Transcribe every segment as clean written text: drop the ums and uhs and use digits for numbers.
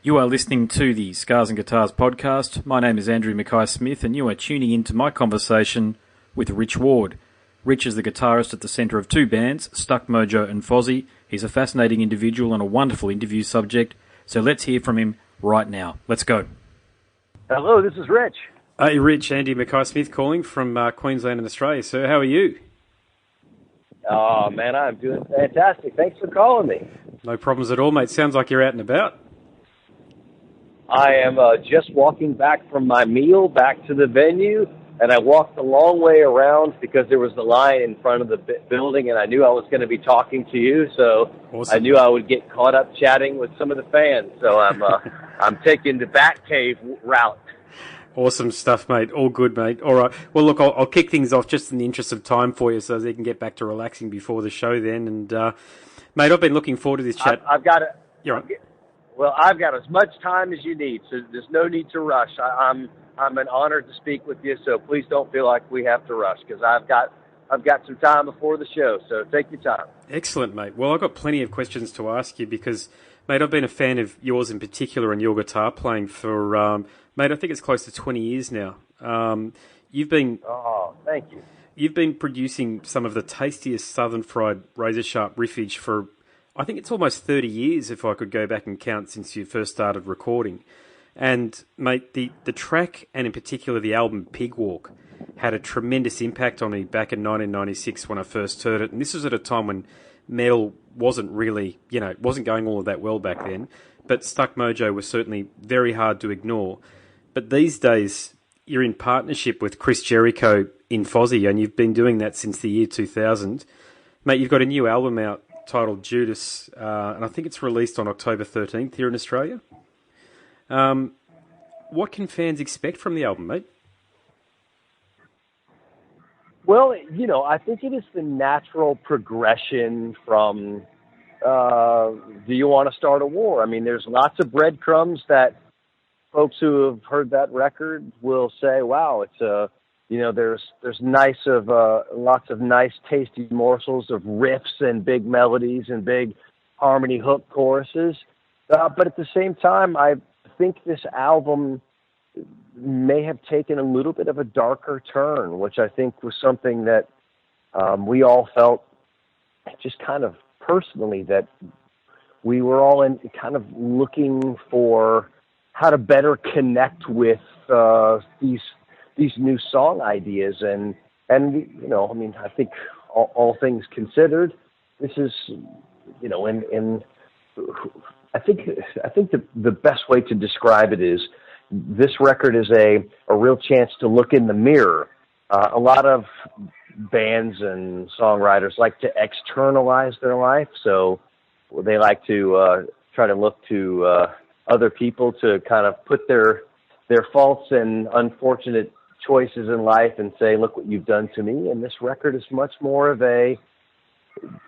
You are listening to the Scars and Guitars podcast. My name is Andrew Mackay-Smith, and you are tuning into my conversation with Rich Ward. Rich is the guitarist at the centre of two bands, Stuck Mojo and Fozzy. He's a fascinating individual and a wonderful interview subject, so let's hear from him right now. Let's go. Hello, this is Rich. Hey Rich, Andy Mackay-Smith calling from Queensland and Australia. So how are you? Oh man, I'm doing fantastic. Thanks for calling me. No problems at all, mate. Sounds like you're out and about. I am just walking back from my meal back to the venue, and I walked a long way around because there was the line in front of the building, and I knew I was going to be talking to you, so awesome. I knew I would get caught up chatting with some of the fans. So I'm taking the Batcave route. Awesome stuff, mate. All good, mate. All right. Well, look, I'll kick things off just in the interest of time for you so that you can get back to relaxing before the show then. And, mate, I've been looking forward to this chat. I've got it. You're on. Well, I've got as much time as you need, so there's no need to rush. I'm an honor to speak with you, so please don't feel like we have to rush because I've got some time before the show, so take your time. Excellent, mate. Well, I've got plenty of questions to ask you because, mate, I've been a fan of yours in particular and your guitar playing for, mate, I think it's close to 20 years now. You've been... Oh, thank you. You've been producing some of the tastiest southern fried razor-sharp riffage for... I think it's almost 30 years, if I could go back and count, since you first started recording. And, mate, the track, and in particular the album Pig Walk, had a tremendous impact on me back in 1996 when I first heard it. And this was at a time when metal wasn't really, wasn't going all of that well back then. But Stuck Mojo was certainly very hard to ignore. But these days, you're in partnership with Chris Jericho in Fozzy, and you've been doing that since the year 2000. Mate, you've got a new album out titled Judas, and I think it's released on October 13th here in Australia. What can fans expect from the album, mate? Well, I think it is the natural progression from Do You Want to Start a War? I mean, there's lots of breadcrumbs that folks who have heard that record will say, wow, it's there's lots of nice, tasty morsels of riffs and big melodies and big harmony hook choruses. But at the same time, I think this album may have taken a little bit of a darker turn, which I think was something that we all felt just kind of personally, that we were all kind of looking for how to better connect with these new song ideas, and I think all things considered, this is, I think the best way to describe it is this record is a real chance to look in the mirror. A lot of bands and songwriters like to externalize their life, so they like to try to look to other people to kind of put their faults and unfortunate choices in life and say, look what you've done to me. And this record is much more of a,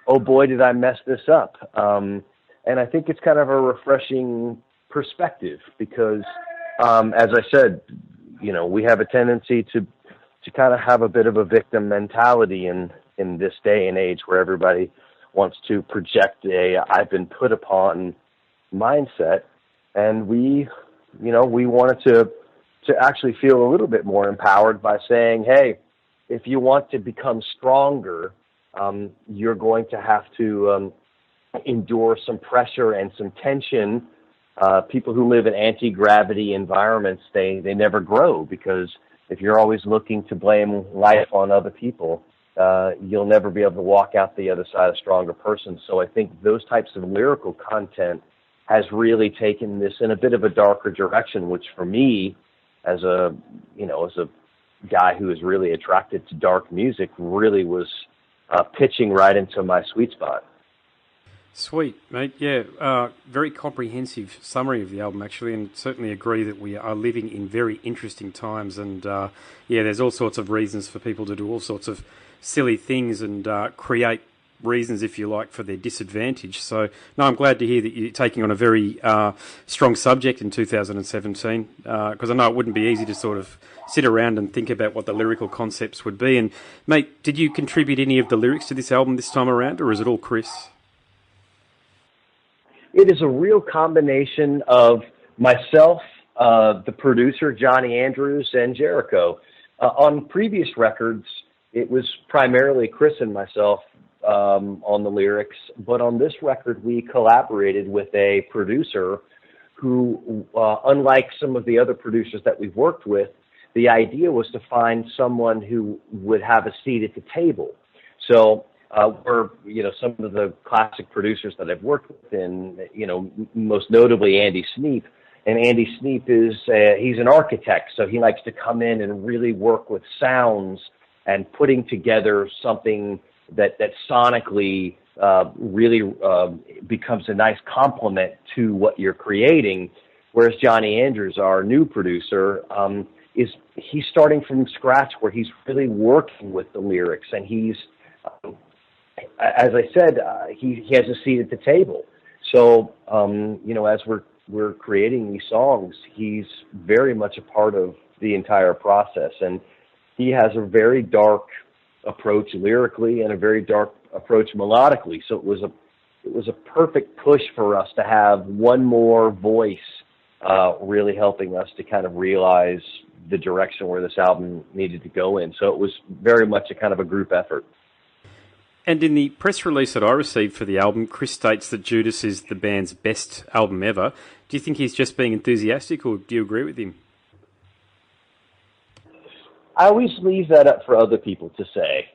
oh boy, did I mess this up. And I think it's kind of a refreshing perspective because, as I said, we have a tendency to kind of have a bit of a victim mentality in this day and age where everybody wants to project I've been put upon mindset. And we wanted to actually feel a little bit more empowered by saying, hey, if you want to become stronger, you're going to have to endure some pressure and some tension. People who live in anti-gravity environments, they never grow, because if you're always looking to blame life on other people, you'll never be able to walk out the other side a stronger person. So I think those types of lyrical content has really taken this in a bit of a darker direction, which for me, as a guy who is really attracted to dark music, really was pitching right into my sweet spot. Sweet, mate. Yeah, very comprehensive summary of the album, actually, and certainly agree that we are living in very interesting times. And there's all sorts of reasons for people to do all sorts of silly things and create reasons, if you like, for their disadvantage. So, no, I'm glad to hear that you're taking on a very strong subject in 2017, because I know it wouldn't be easy to sort of sit around and think about what the lyrical concepts would be. And, mate, did you contribute any of the lyrics to this album this time around, or is it all Chris? It is a real combination of myself, the producer, Johnny Andrews, and Jericho. On previous records, it was primarily Chris and myself on the lyrics, but on this record, we collaborated with a producer who, unlike some of the other producers that we've worked with, the idea was to find someone who would have a seat at the table. So we're, some of the classic producers that I've worked with, and, most notably Andy Sneap. And Andy Sneap he's an architect, so he likes to come in and really work with sounds and putting together something that sonically really becomes a nice complement to what you're creating. Whereas Johnny Andrews, our new producer, he's starting from scratch, where he's really working with the lyrics, and he's, as I said, he has a seat at the table. So as we're creating these songs, he's very much a part of the entire process, and he has a very dark approach lyrically and a very dark approach melodically. So it was a perfect push for us to have one more voice really helping us to kind of realize the direction where this album needed to go in. So it was very much a kind of a group effort. And in the press release that I received for the album, Chris states that Judas is the band's best album ever. Do you think he's just being enthusiastic, or do you agree with him? I always leave that up for other people to say.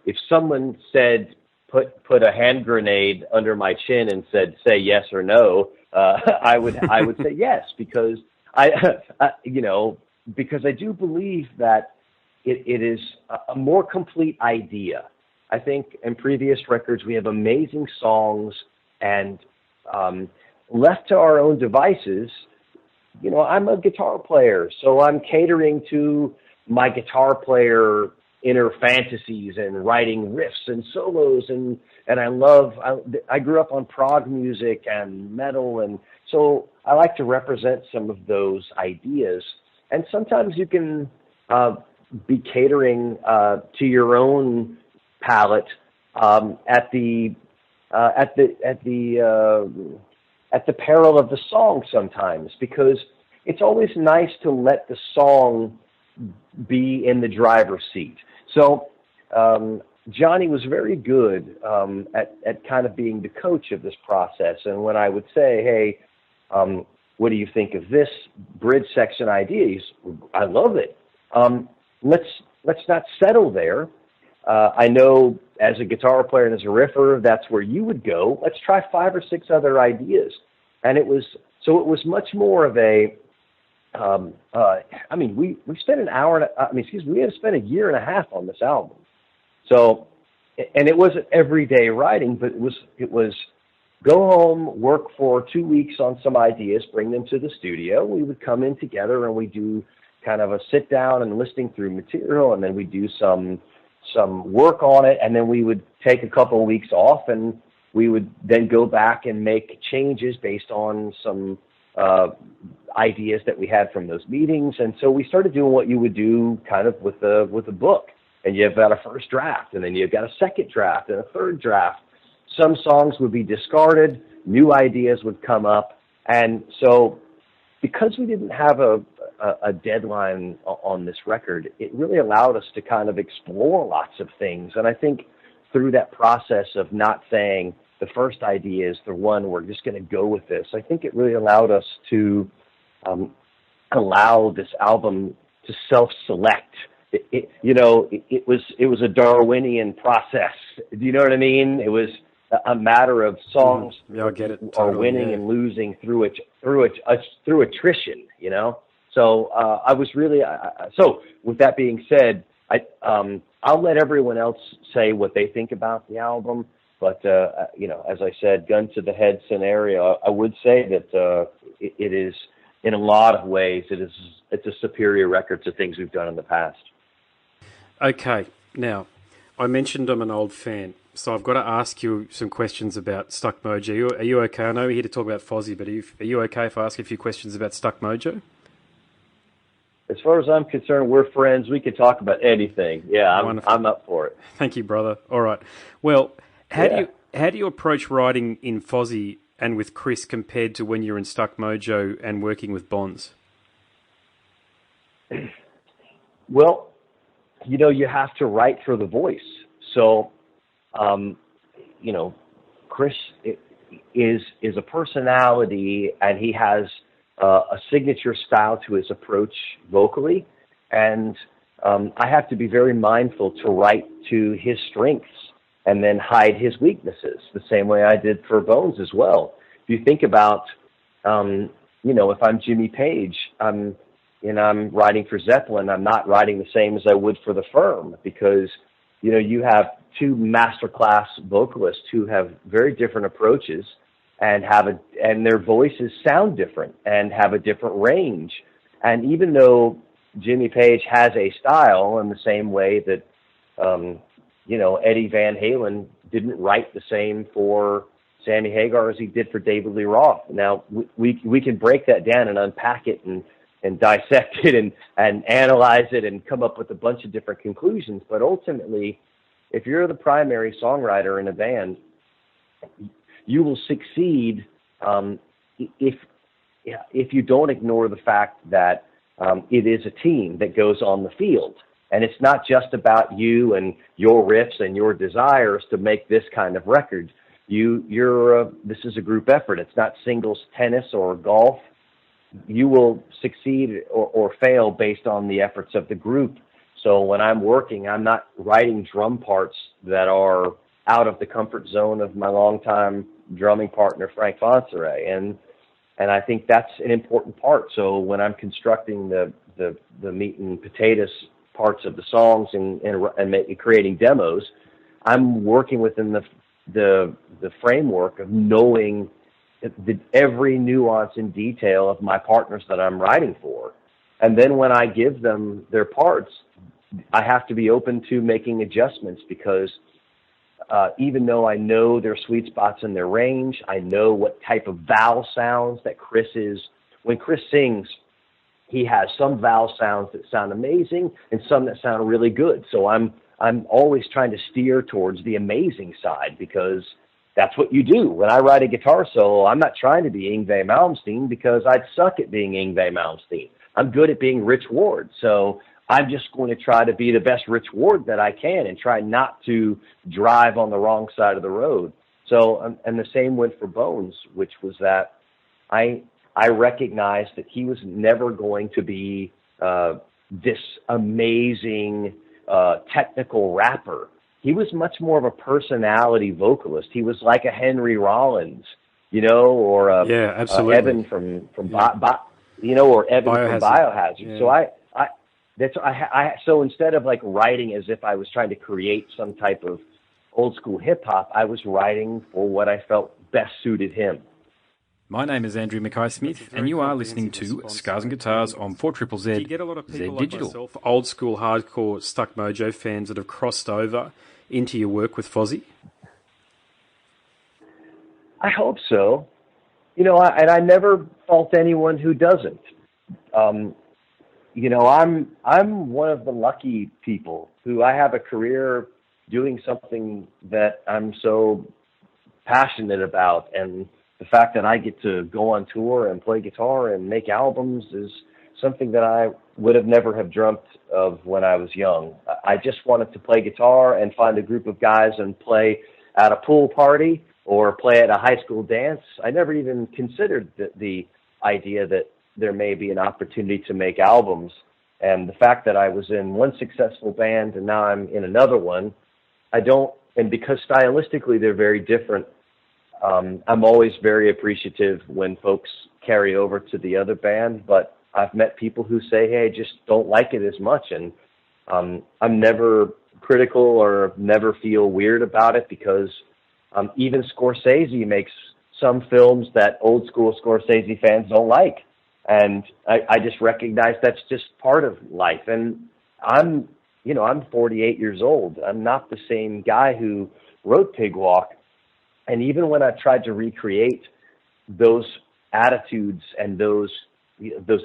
If someone said, put a hand grenade under my chin and said, say yes or no, I would say yes, because because I do believe that it is a more complete idea. I think in previous records we have amazing songs, and left to our own devices, I'm a guitar player, so I'm catering to my guitar player inner fantasies and writing riffs and solos, and I grew up on prog music and metal, and so I like to represent some of those ideas. And sometimes you can be catering to your own palette at the peril of the song sometimes, because it's always nice to let the song be in the driver's seat. So Johnny was very good at kind of being the coach of this process. And when I would say, hey, what do you think of this bridge section idea? I love it. Let's not settle there. I know as a guitar player and as a riffer, that's where you would go. Let's try 5 or 6 other ideas. And it was much more of a, we spent we had to spend a year and a half on this album. So, and it wasn't everyday writing, but it was go home, work for 2 weeks on some ideas, bring them to the studio. We would come in together and we do kind of a sit down and listening through material, and then we do some work on it, and then we would take a couple of weeks off, and we would then go back and make changes based on some ideas that we had from those meetings. And so we started doing what you would do kind of with a book, and you've got a first draft, and then you've got a second draft and a third draft. Some songs would be discarded, new ideas would come up, and so because we didn't have a deadline on this record, it really allowed us to kind of explore lots of things. And I think through that process of not saying the first idea is the one, we're just going to go with this, I think it really allowed us to allow this album to self-select. It was a Darwinian process. Do you know what I mean? It was a matter of songs I get it. Are winning and losing through attrition, So I was really so. With that being said, I'll let everyone else say what they think about the album. But as I said, gun to the head scenario, I would say that it is, in a lot of ways, it's a superior record to things we've done in the past. Okay, now I mentioned I'm an old fan, so I've got to ask you some questions about Stuck Mojo. Are you okay? I know we're here to talk about Fozzy, but are you okay if I ask a few questions about Stuck Mojo? As far as I'm concerned, we're friends. We can talk about anything. Yeah, I'm up for it. Thank you, brother. All right. Well, how do you approach writing in Fozzy and with Chris compared to when you're in Stuck Mojo and working with Bonds? Well, you have to write for the voice. So, Chris is a personality, and he has a signature style to his approach vocally. And I have to be very mindful to write to his strengths and then hide his weaknesses, the same way I did for Bones as well. If you think about, if I'm Jimmy Page, I'm writing for Zeppelin, I'm not writing the same as I would for The Firm, because, you have two masterclass vocalists who have very different approaches and and their voices sound different and have a different range. And even though Jimmy Page has a style in the same way that, Eddie Van Halen didn't write the same for Sammy Hagar as he did for David Lee Roth. Now, we can break that down and unpack it and dissect it and analyze it and come up with a bunch of different conclusions. But ultimately, if you're the primary songwriter in a band, you will succeed if you don't ignore the fact that it is a team that goes on the field. And it's not just about you and your riffs and your desires to make this kind of record. This is a group effort. It's not singles tennis or golf. You will succeed or fail based on the efforts of the group. So when I'm working, I'm not writing drum parts that are out of the comfort zone of my longtime drumming partner, Frank Fonseray. And I think that's an important part. So when I'm constructing the meat and potatoes parts of the songs and creating demos, I'm working within the framework of knowing every nuance and detail of my partners that I'm writing for. And then when I give them their parts, I have to be open to making adjustments, because even though I know their sweet spots and their range, I know what type of vowel sounds that Chris is. When Chris sings, he has some vowel sounds that sound amazing and some that sound really good. So I'm always trying to steer towards the amazing side, because that's what you do. When I write a guitar solo, I'm not trying to be Yngwie Malmsteen, because I'd suck at being Yngwie Malmsteen. I'm good at being Rich Ward. So I'm just going to try to be the best Rich Ward that I can and try not to drive on the wrong side of the road. So, and the same went for Bones, which was that I recognized that he was never going to be this amazing technical rapper. He was much more of a personality vocalist. He was like a Henry Rollins, or absolutely. Evan from or Evan from Biohazard. Yeah. So so instead of like writing as if I was trying to create some type of old school hip hop, I was writing for what I felt best suited him. My name is Andrew Mackay-Smith, and you are listening to Scars and Guitars on 4ZZZ. Do you get a lot of people like myself, old school hardcore Stuck Mojo fans that have crossed over into your work with Fozzy? I hope so. And I never fault anyone who doesn't. I'm one of the lucky people who I have a career doing something that I'm so passionate about, and the fact that I get to go on tour and play guitar and make albums is something that I would have never have dreamt of when I was young. I just wanted to play guitar and find a group of guys and play at a pool party or play at a high school dance. I never even considered the idea that there may be an opportunity to make albums. And the fact that I was in one successful band and now I'm in another one, and because stylistically they're very different, I'm always very appreciative when folks carry over to the other band, but I've met people who say, hey, I just don't like it as much. And I'm never critical or never feel weird about it, because even Scorsese makes some films that old school Scorsese fans don't like. And I just recognize that's just part of life. And I'm 48 years old. I'm not the same guy who wrote Pig Walk. And even when I tried to recreate those attitudes and those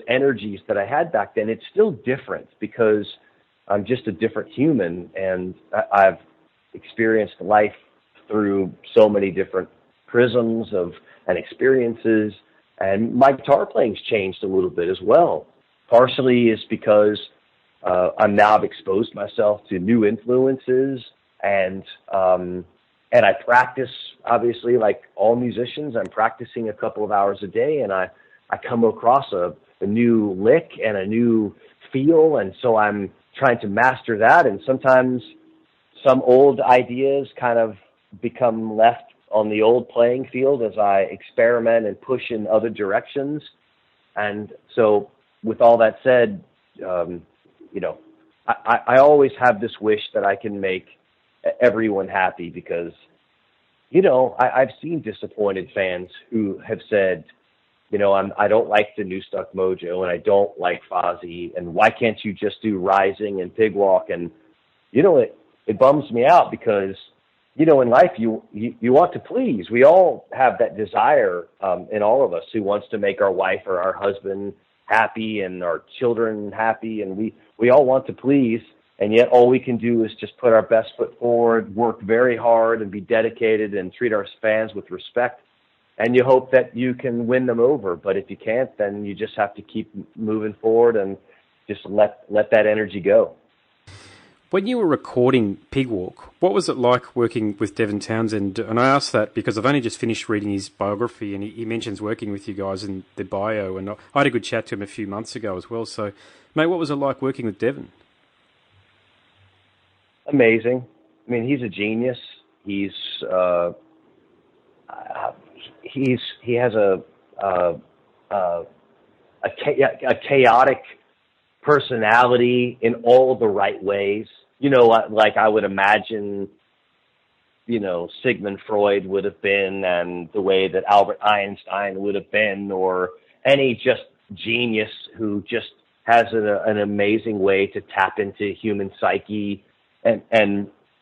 energies that I had back then, it's still different, because I'm just a different human, and I've experienced life through so many different prisms and experiences. And my guitar playing's changed a little bit as well. Partially is because I've exposed myself to new influences, and I practice, obviously, like all musicians. I'm practicing a couple of hours a day, and I come across a new lick and a new feel, and so I'm trying to master that. And sometimes some old ideas kind of become left on the old playing field as I experiment and push in other directions. And so with all that said, I always have this wish that I can make everyone happy, because, I've seen disappointed fans who have said, I don't like the new Stuck Mojo, and I don't like Fozzy, and why can't you just do Rising and Pig Walk? And, it bums me out, because, in life, you want to please. We all have that desire in all of us, who wants to make our wife or our husband happy and our children happy, and we all want to please, and yet all we can do is just put our best foot forward, work very hard, and be dedicated, and treat our fans with respect. And you hope that you can win them over. But if you can't, then you just have to keep moving forward and just let that energy go. When you were recording Pig Walk, what was it like working with Devin Townsend? And I asked that because I've only just finished reading his biography, and he mentions working with you guys in the bio, and I had a good chat to him a few months ago as well. So, mate, what was it like working with Devin? Amazing. I mean, he's a genius. He has a chaotic personality in all the right ways. Like I would imagine, Sigmund Freud would have been, and the way that Albert Einstein would have been, or any just genius who just has an amazing way to tap into human psyche and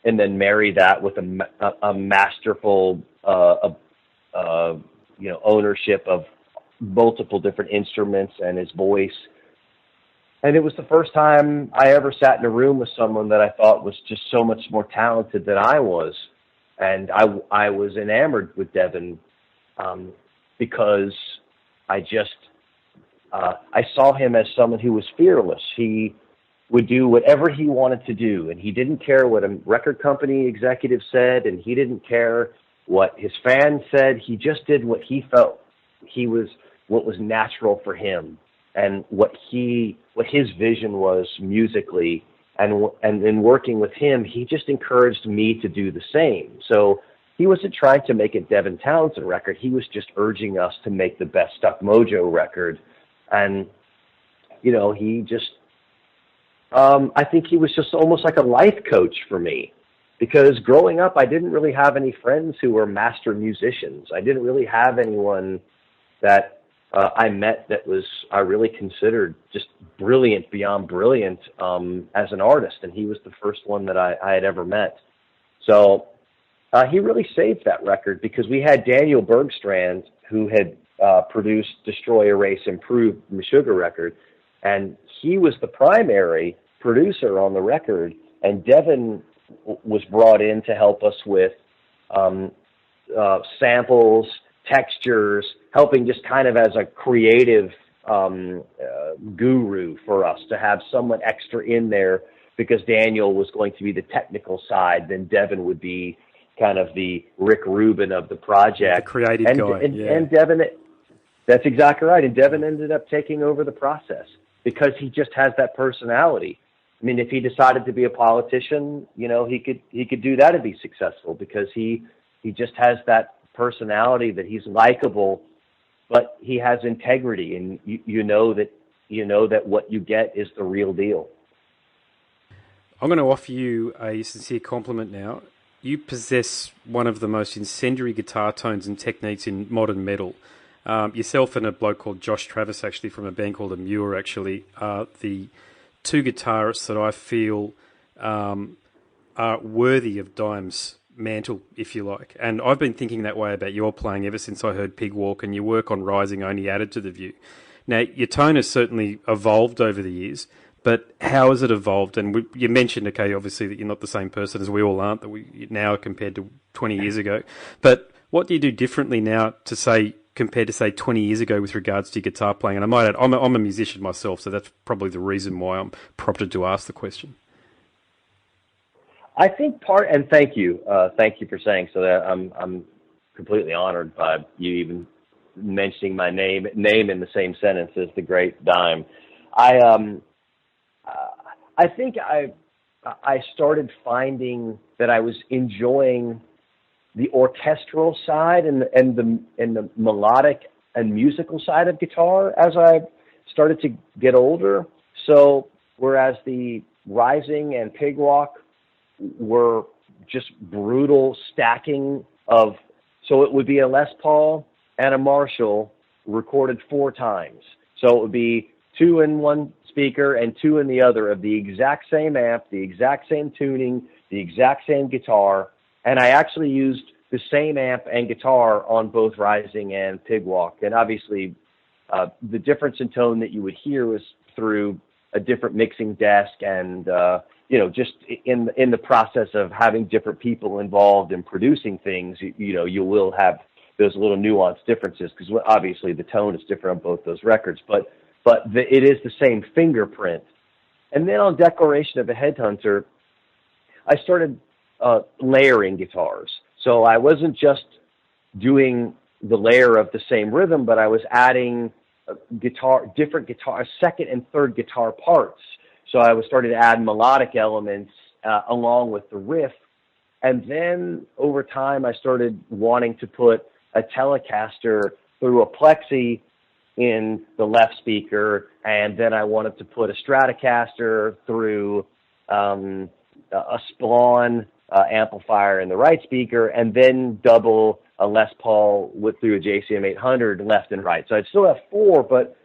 then marry that with a masterful, ownership of multiple different instruments and his voice. And it was the first time I ever sat in a room with someone that I thought was just so much more talented than I was. And I was enamored with Devin because I saw him as someone who was fearless. He would do whatever he wanted to do, and he didn't care what a record company executive said, and he didn't care what his fans said. He just did what he felt what was natural for him, and what his vision was musically. And in working with him, he just encouraged me to do the same. So he wasn't trying to make a Devin Townsend record. He was just urging us to make the best Stuck Mojo record. And, he just, I think he was just almost like a life coach for me. Because growing up, I didn't really have any friends who were master musicians. I didn't really have anyone that I met that I really considered just brilliant beyond brilliant as an artist, and he was the first one that I had ever met. So he really saved that record, because we had Daniel Bergstrand, who had produced Destroy, Erase, Improve, the Meshuggah record, and he was the primary producer on the record, and Devin was brought in to help us with samples, textures, helping just kind of as a creative guru for us, to have someone extra in there, because Daniel was going to be the technical side, then Devin would be kind of the Rick Rubin of the project. The creative guy. And Devin, that's exactly right. And Devin ended up taking over the process because he just has that personality. I mean, if he decided to be a politician, he could do that and be successful, because he just has that personality, that he's likable, but he has integrity, and you know that what you get is the real deal. I'm going to offer you a sincere compliment now. You possess one of the most incendiary guitar tones and techniques in modern metal. Yourself and a bloke called Josh Travis, actually, from a band called Amur, actually, are the two guitarists that I feel are worthy of Dime's mantle, if you like. And I've been thinking that way about your playing ever since I heard Pig Walk, and your work on Rising only added to the view. Now, your tone has certainly evolved over the years, but how has it evolved? And you mentioned, okay, obviously that you're not the same person, as we all aren't, that we now compared to 20 years ago. But What do you do differently now to say compared to say 20 years ago with regards to your guitar playing? And I might add, I'm a musician myself, so that's probably the reason why I'm prompted to ask the question. I think and thank you for saying so. That I'm completely honored by you even mentioning my name in the same sentence as the great Dime. I think I started finding that I was enjoying the orchestral side and the melodic and musical side of guitar as I started to get older. So whereas the Rising and Pig Walk were just brutal stacking of, so it would be a Les Paul and a Marshall recorded 4 times. So it would be 2 in one speaker and 2 in the other of the exact same amp, the exact same tuning, the exact same guitar. And I actually used the same amp and guitar on both Rising and Pig Walk. And obviously, the difference in tone that you would hear was through a different mixing desk and, just in the process of having different people involved in producing things, you will have those little nuanced differences because obviously the tone is different on both those records, but it is the same fingerprint. And then on Declaration of a Headhunter, I started layering guitars. So I wasn't just doing the layer of the same rhythm, but I was adding different guitar, second and third guitar parts. So I was starting to add melodic elements along with the riff. And then over time, I started wanting to put a Telecaster through a plexi in the left speaker, and then I wanted to put a Stratocaster through a Splawn amplifier in the right speaker, and then double a Les Paul through a JCM 800 left and right. So I'd still have 4, but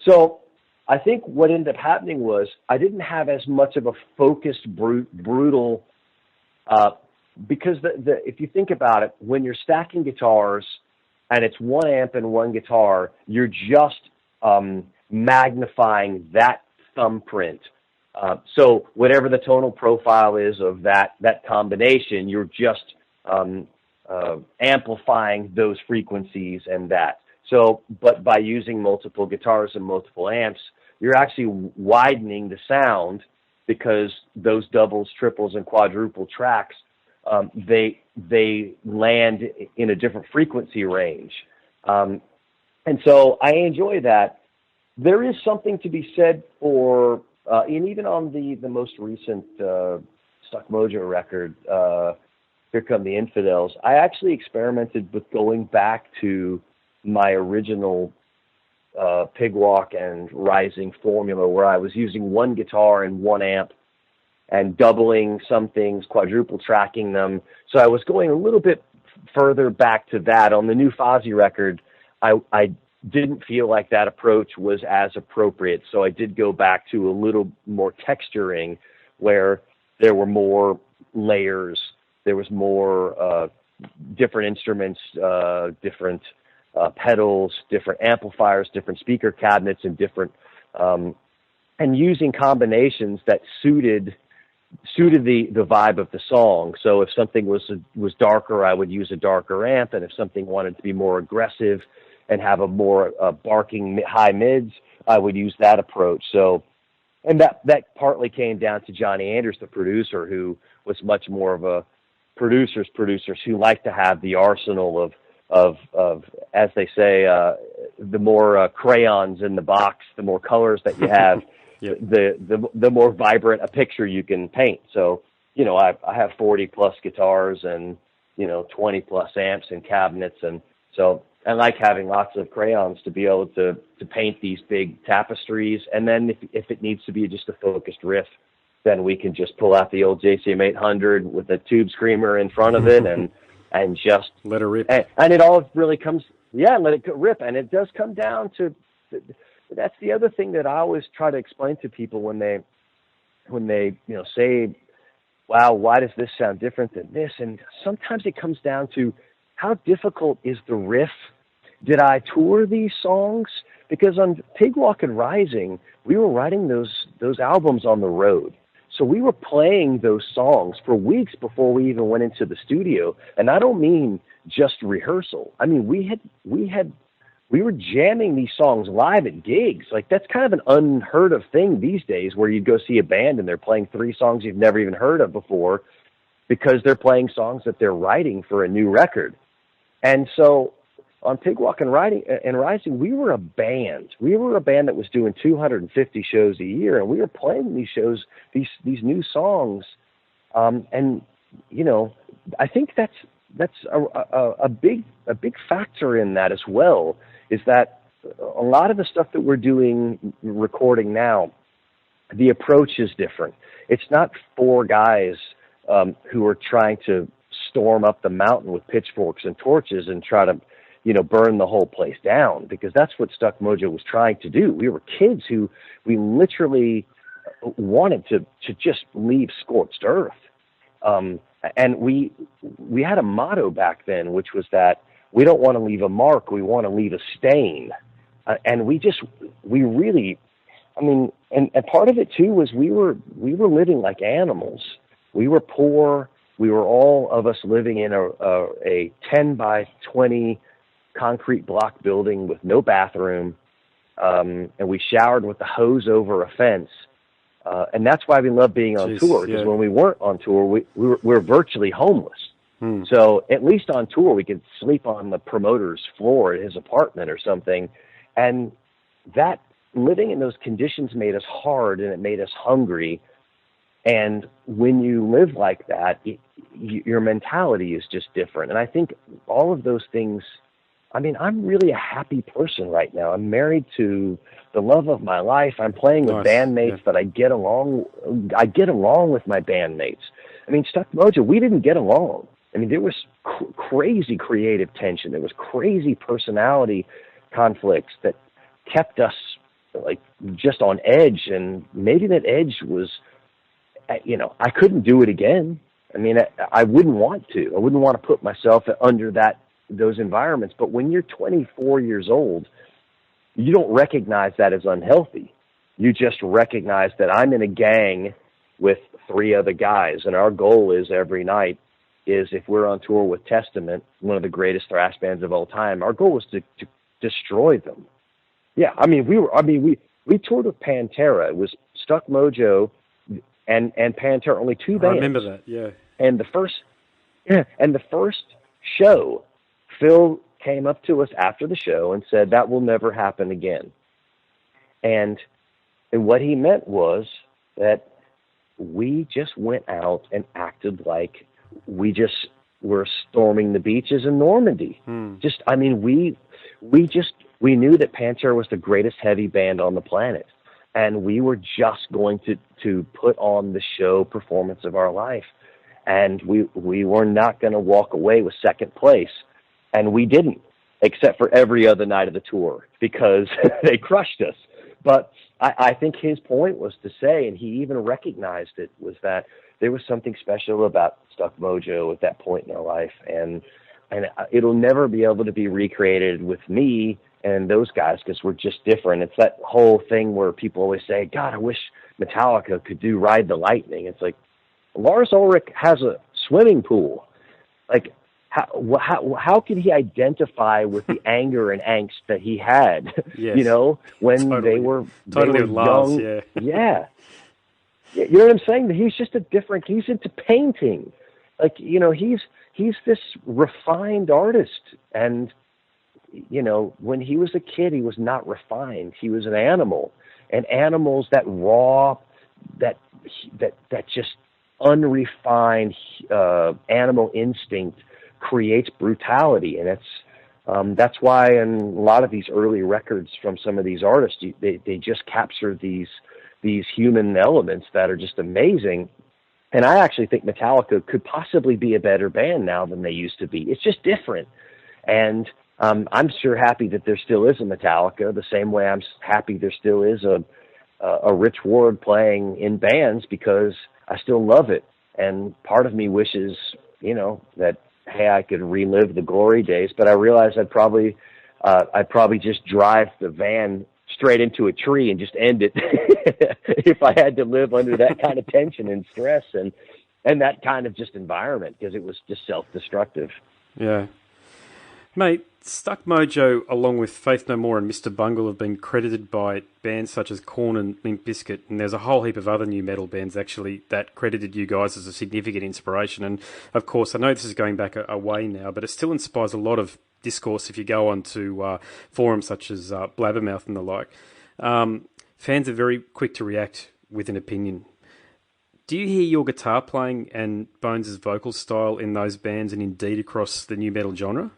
so I think what ended up happening was I didn't have as much of a focused, brutal, because if you think about it, when you're stacking guitars and it's 1 amp and 1 guitar, you're just magnifying that thumbprint. So whatever the tonal profile is of that combination, you're just amplifying those frequencies and that. So, but by using multiple guitars and multiple amps, you're actually widening the sound because those doubles, triples, and quadruple tracks, they land in a different frequency range. And so I enjoy that. There is something to be said for, and even on the most recent Stuck Mojo record, Here Come the Infidels, I actually experimented with going back to my original Pig Walk and Rising formula where I was using 1 guitar and 1 amp and doubling some things, quadruple tracking them. So I was going a little bit further back to that. On the new Fozzy record, I didn't feel like that approach was as appropriate. So I did go back to a little more texturing where there were more layers, there was more different instruments, different pedals, different amplifiers, different speaker cabinets, and different and using combinations that suited the vibe of the song. So if something was darker, I would use a darker amp, and if something wanted to be more aggressive and have a more barking high mids, I would use that approach. So, and that partly came down to Johnny Anders, the producer, who was much more of a producers who like to have the arsenal of as they say, the more crayons in the box, the more colors that you have, yep, the more vibrant a picture you can paint. So, I have 40 plus guitars and 20 plus amps and cabinets, and so I like having lots of crayons to be able to paint these big tapestries. And then if it needs to be just a focused riff, then we can just pull out the old JCM 800 with a tube screamer in front of it and just let it rip. And it all really comes, let it rip. And it does come down to, that's the other thing that I always try to explain to people when they say, wow, why does this sound different than this? And sometimes it comes down to how difficult is the riff? Did I tour these songs? Because on Pig Walk and Rising, we were writing those albums on the road. So we were playing those songs for weeks before we even went into the studio. And I don't mean just rehearsal. I mean, we were jamming these songs live at gigs. Like, that's kind of an unheard of thing these days, where you'd go see a band and they're playing 3 songs you've never even heard of before because they're playing songs that they're writing for a new record. And so on Pigwalk and Rising, we were a band. We were a band that was doing 250 shows a year, and we were playing these shows, these new songs. And, you know, I think that's a big factor in that as well, is that a lot of the stuff that we're doing, recording now, the approach is different. It's not 4 guys who are trying to storm up the mountain with pitchforks and torches and try to, you know, burn the whole place down, because that's what Stuck Mojo was trying to do. We were kids who we literally wanted to just leave scorched earth. And we had a motto back then, which was that we don't want to leave a mark, we want to leave a stain. And we really, I mean, and part of it too was we were living like animals. We were poor. We were all of us living in a 10 by 20 concrete block building with no bathroom. And we showered with the hose over a fence. And that's why we love being on tour, because when we weren't on tour, we were virtually homeless. So at least on tour, we could sleep on the promoter's floor at his apartment or something. And that living in those conditions made us hard, and it made us hungry. And when you live like that, your mentality is just different. And I think all of those things, I mean, I'm really a happy person right now. I'm married to the love of my life. I'm playing with bandmates that I get along with my bandmates. I mean, Stuck Mojo, we didn't get along. I mean, there was crazy creative tension. There was crazy personality conflicts that kept us like just on edge. And maybe that edge was, you know, I couldn't do it again. I mean, I wouldn't want to. I wouldn't want to put myself under those environments. But when you're 24 years old, you don't recognize that as unhealthy. You just recognize that I'm in a gang with 3 other guys, and our goal is every night is, if we're on tour with Testament, one of the greatest thrash bands of all time, our goal was to destroy them. Yeah, I mean, we toured with Pantera. It was Stuck Mojo and Pantera, only 2 bands. I remember that, yeah. And the first show, Phil came up to us after the show and said, that will never happen again. And what he meant was that we just went out and acted like we just were storming the beaches in Normandy. Just, I mean, we knew that Pantera was the greatest heavy band on the planet. And we were just going to put on the show performance of our life. And we were not going to walk away with second place. And we didn't, except for every other night of the tour, because they crushed us. But I think his point was to say, and he even recognized it, was that there was something special about Stuck Mojo at that point in our life. And it'll never be able to be recreated with me and those guys, because we're just different. It's that whole thing where people always say, God, I wish Metallica could do Ride the Lightning. It's like, Lars Ulrich has a swimming pool. Like, how could he identify with the anger and angst that he had, you know, when they were young? Lars, yeah. You know what I'm saying? He's just he's into painting. Like, you know, he's this refined artist. And, you know, when he was a kid, he was not refined. He was an animal. And animals, that raw, that just unrefined animal instinct creates brutality. And that's why in a lot of these early records from some of these artists, they just capture these human elements that are just amazing. And I actually think Metallica could possibly be a better band now than they used to be. It's just different. And I'm sure happy that there still is a Metallica, the same way I'm happy there still is a Rich Ward playing in bands, because I still love it. And part of me wishes, you know, that, hey, I could relive the glory days, but I realize I'd probably just drive the van straight into a tree and just end it if I had to live under that kind of tension and stress and that kind of just environment, because it was just self-destructive. Yeah. Mate, Stuck Mojo, along with Faith No More and Mr. Bungle, have been credited by bands such as Korn and Limp Bizkit, and there's a whole heap of other new metal bands actually that credited you guys as a significant inspiration. And of course, I know this is going back a way now, but it still inspires a lot of discourse if you go on to forums such as Blabbermouth and the like. Fans are very quick to react with an opinion. Do you hear your guitar playing and Bones' vocal style in those bands and indeed across the new metal genre?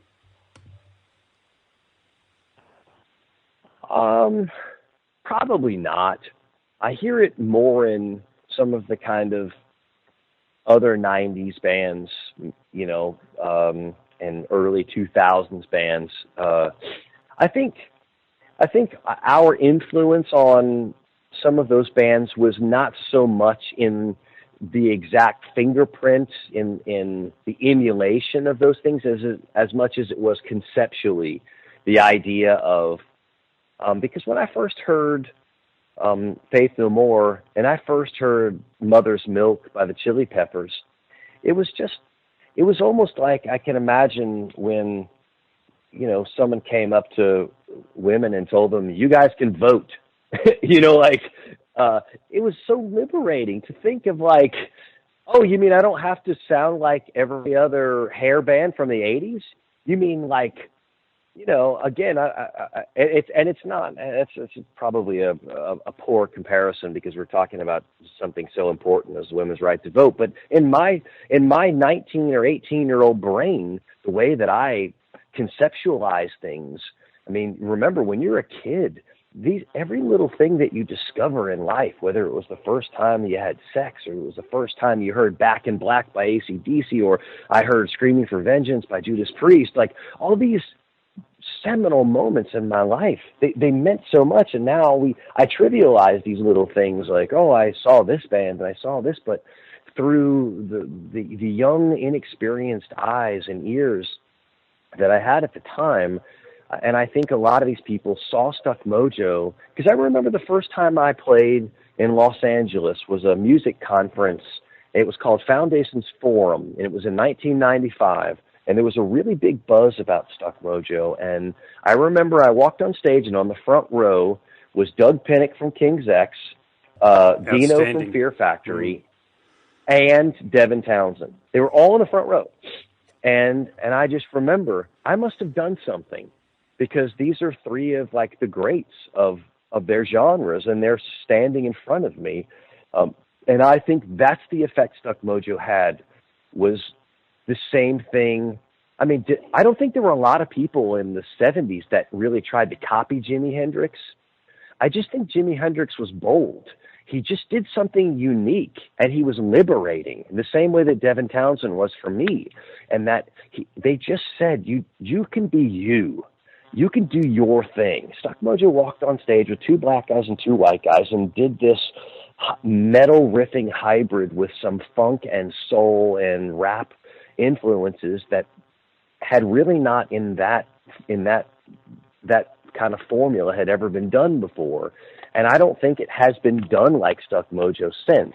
Probably not. I hear it more in some of the kind of other 90s bands, and early 2000s bands. I think our influence on some of those bands was not so much in the exact fingerprint in the emulation of those things as much as it was conceptually the idea of, because when I first heard Faith No More and I first heard Mother's Milk by the Chili Peppers, it was almost like I can imagine when, someone came up to women and told them, you guys can vote. It was so liberating to think of like, oh, you mean I don't have to sound like every other hair band from the 80s? You mean like, again, it's not. It's probably a poor comparison because we're talking about something so important as women's right to vote. But in my 19 or 18-year-old brain, the way that I conceptualize things, I mean, remember when you're a kid, every little thing that you discover in life, whether it was the first time you had sex or it was the first time you heard Back in Black by AC/DC or I heard Screaming for Vengeance by Judas Priest, like all these seminal moments in my life, they meant so much. And now I trivialize these little things like, oh, I saw this band and I saw this, but through the young, inexperienced eyes and ears that I had at the time. And I think a lot of these people saw Stuck Mojo, because I remember the first time I played in Los Angeles was a music conference. It was called Foundations Forum, and it was in 1995. And there was a really big buzz about Stuck Mojo. And I remember I walked on stage, and on the front row was Doug Pinnick from King's X, Dino from Fear Factory, and Devin Townsend. They were all in the front row. And I just remember I must have done something, because these are three of like the greats of their genres, and they're standing in front of me. And I think that's the effect Stuck Mojo had, was the same thing. I mean, I don't think there were a lot of people in the 70s that really tried to copy Jimi Hendrix. I just think Jimi Hendrix was bold. He just did something unique, and he was liberating in the same way that Devin Townsend was for me. And that they just said, you can be you. You can do your thing. Stuck Mojo walked on stage with two black guys and two white guys and did this metal riffing hybrid with some funk and soul and rap influences that had really not in that kind of formula had ever been done before. And I don't think it has been done like Stuck Mojo since.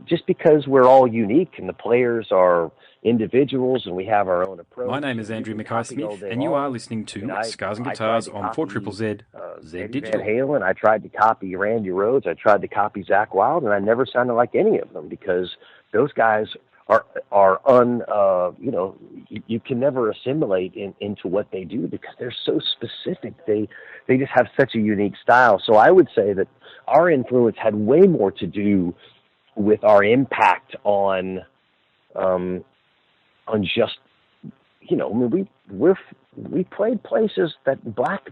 Just because we're all unique and the players are individuals and we have our own approach. My name is Andrew Mackay-Smith, and you are listening to Scars and Guitars on 4ZZZ, Z Digital. Van Halen, I tried to copy Randy Rhoads, I tried to copy Zakk Wylde, and I never sounded like any of them, because those guys are you can never assimilate into what they do, because they're so specific. They just have such a unique style. So I would say that our influence had way more to do with our impact on just, I mean, we played places that black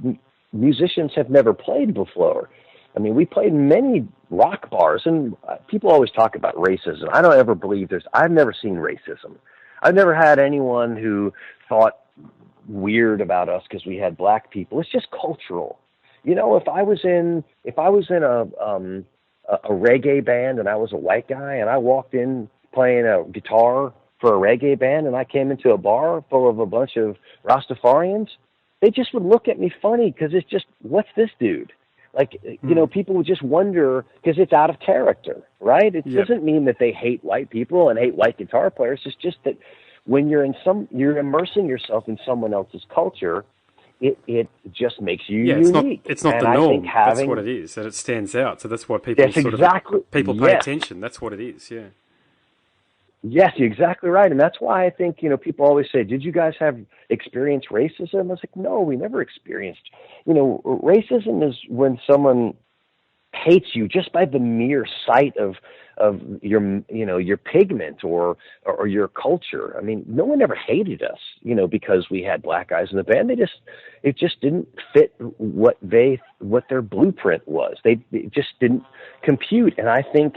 musicians have never played before. I mean, we played many rock bars, and people always talk about racism. I don't ever believe I've never seen racism. I've never had anyone who thought weird about us because we had black people. It's just cultural. If I was in a reggae band and I was a white guy and I walked in playing a guitar for a reggae band and I came into a bar full of a bunch of Rastafarians, they just would look at me funny, because it's just, what's this dude? Like, people would just wonder, because it's out of character, right? It doesn't mean that they hate white people and hate white guitar players. It's just that when you're immersing yourself in someone else's culture, it just makes you unique. It's not and the I norm. think That's what it is, and it stands out. So that's why that's exactly, people pay yes. attention. That's what it is. Yeah. Yes, you're exactly right. And that's why I think, people always say, did you guys have experienced racism? I was like, no, we never experienced. Racism is when someone hates you just by the mere sight of your pigment or your culture. I mean, no one ever hated us, because we had black guys in the band. It just didn't fit what their blueprint was. It just didn't compute. And I think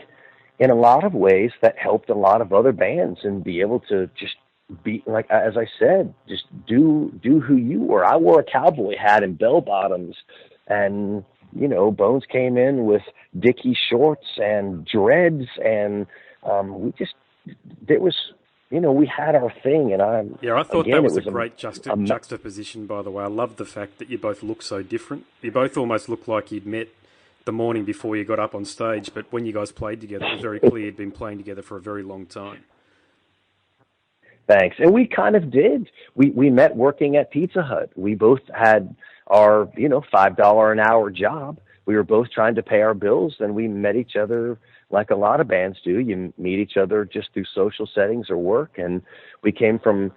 in a lot of ways that helped a lot of other bands and be able to just be, like, as I said, just do who you were. I wore a cowboy hat and bell bottoms, and Bones came in with Dickie shorts and dreads, and we had our thing. And I thought that was a great juxtaposition, by the way. I love the fact that you both look so different. You both almost look like you'd met the morning before you got up on stage, but when you guys played together, it was very clear you'd been playing together for a very long time. Thanks. And we kind of did. We met working at Pizza Hut. We both had our, $5 an hour job. We were both trying to pay our bills, and we met each other like a lot of bands do. You meet each other just through social settings or work. And we came from,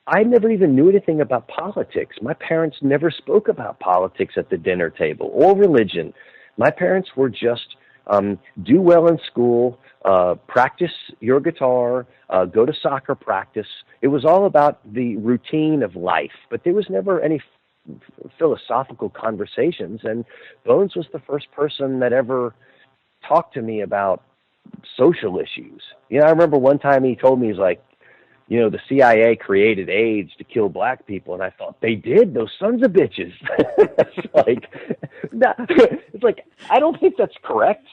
I never even knew anything about politics. My parents never spoke about politics at the dinner table or religion. My parents were just, do well in school, practice your guitar, go to soccer practice. It was all about the routine of life, but there was never any philosophical conversations. And Bones was the first person that ever talked to me about social issues. I remember one time he told me, he's like, the CIA created AIDS to kill black people. And I thought, they did? Those sons of bitches. It's like, I don't think that's correct,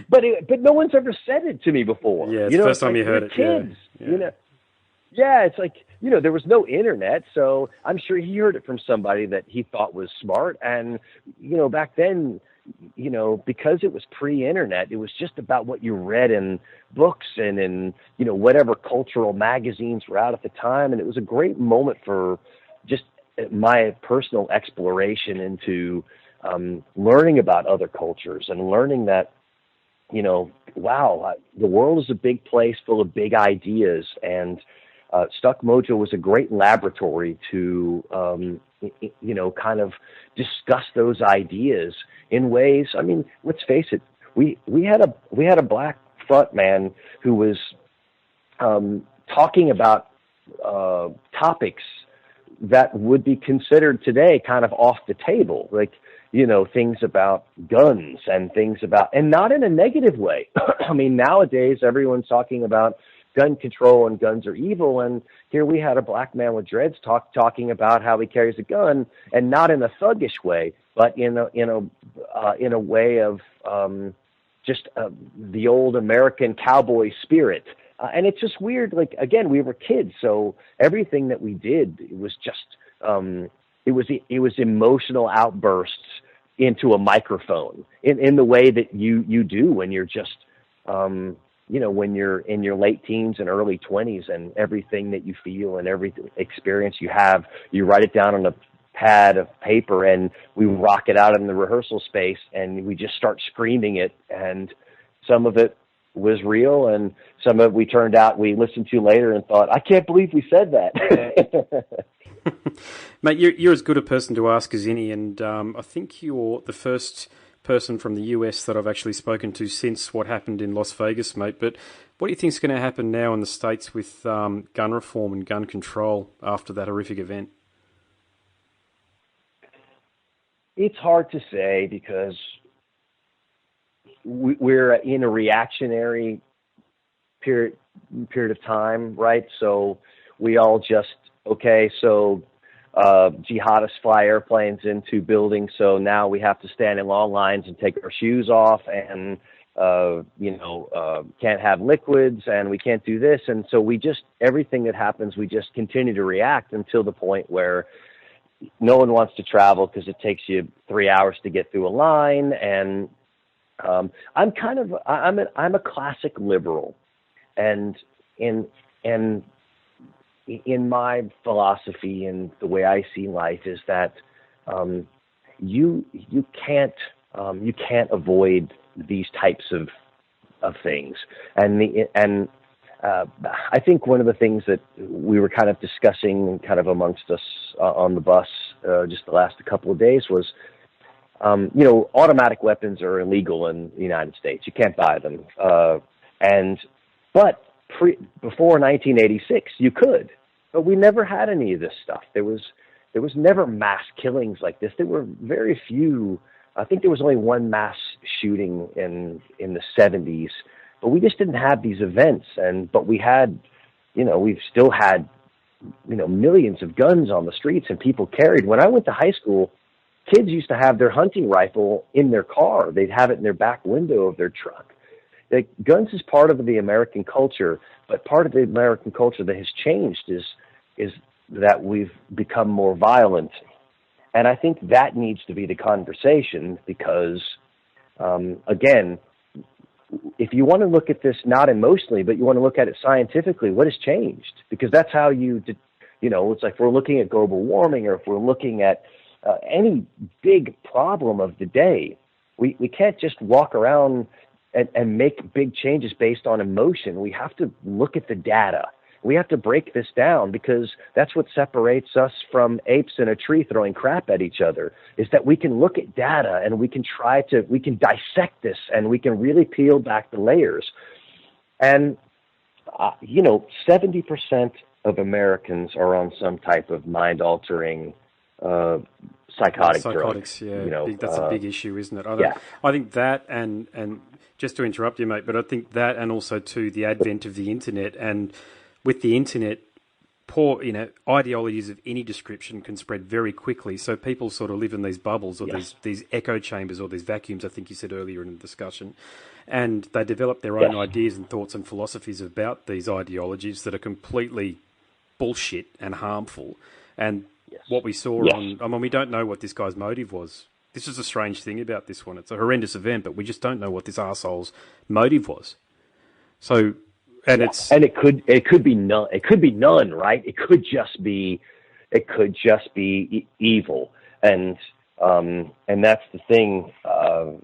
but no one's ever said it to me before. Yeah, it's the first time you heard it. Kids, yeah. Yeah, it's like, there was no internet, so I'm sure he heard it from somebody that he thought was smart. And, back then, because it was pre-internet, it was just about what you read in books and in, whatever cultural magazines were out at the time. And it was a great moment for just my personal exploration into learning about other cultures and learning that, wow, the world is a big place full of big ideas. And Stuck Mojo was a great laboratory to, kind of discuss those ideas in ways. I mean, let's face it, we had a black front man who was talking about topics that would be considered today kind of off the table, like, things about guns and and not in a negative way. I mean, nowadays everyone's talking about gun control and guns are evil. And here we had a black man with dreads talking about how he carries a gun, and not in a thuggish way, but in a way of just the old American cowboy spirit. And it's just weird. Like, again, we were kids, so everything that we did, it was just it was emotional outbursts into a microphone in the way that you do when you're just when you're in your late teens and early 20s, and everything that you feel and every experience you have, you write it down on a pad of paper, and we rock it out in the rehearsal space, and we just start screaming it. And some of it was real, and some of it we listened to later and thought, I can't believe we said that. Mate, you're as good a person to ask as any, and I think you're the first person from the US that I've actually spoken to since what happened in Las Vegas, mate. But what do you think is going to happen now in the States with gun reform and gun control after that horrific event? It's hard to say, because we're in a reactionary period of time, right? So we all just, jihadists fly airplanes into buildings, so now we have to stand in long lines and take our shoes off, and can't have liquids, and we can't do this. And so everything that happens, we just continue to react until the point where no one wants to travel because it takes you 3 hours to get through a line. And I'm a classic liberal, and in my philosophy and the way I see life is that you can't avoid these types of things, and I think one of the things that we were kind of discussing kind of amongst us on the bus just the last couple of days was, automatic weapons are illegal in the United States. You can't buy them, but before 1986, you could, but we never had any of this stuff. There was never mass killings like this. There were very few. I think there was only one mass shooting in the 70s, but we just didn't have these events. But we had, we've still had, millions of guns on the streets and people carried. When I went to high school, kids used to have their hunting rifle in their car. They'd have it in their back window of their truck. Guns is part of the American culture, but part of the American culture that has changed is that we've become more violent. And I think that needs to be the conversation because, again, if you want to look at this not emotionally, but you want to look at it scientifically, what has changed? Because that's how it's like if we're looking at global warming or if we're looking at any big problem of the day, we can't just walk around and make big changes based on emotion. We have to look at the data. We have to break this down because that's what separates us from apes in a tree throwing crap at each other, is that we can look at data and we can dissect this and we can really peel back the layers. And, 70% of Americans are on some type of mind-altering psychotics, yeah. That's a big issue, isn't it? Yeah. I think that and just to interrupt you, mate, but I think that and also too the advent of the internet, and with the internet, ideologies of any description can spread very quickly. So people sort of live in these bubbles or these echo chambers or these vacuums, I think you said earlier in the discussion, and they develop their own ideas and thoughts and philosophies about these ideologies that are completely bullshit and harmful. And what we saw we don't know what this guy's motive was. This is a strange thing about this one. It's a horrendous event, but we just don't know what this arsehole's motive was. So, and it could be none. It could be none, right? It could just be evil, and that's the thing. I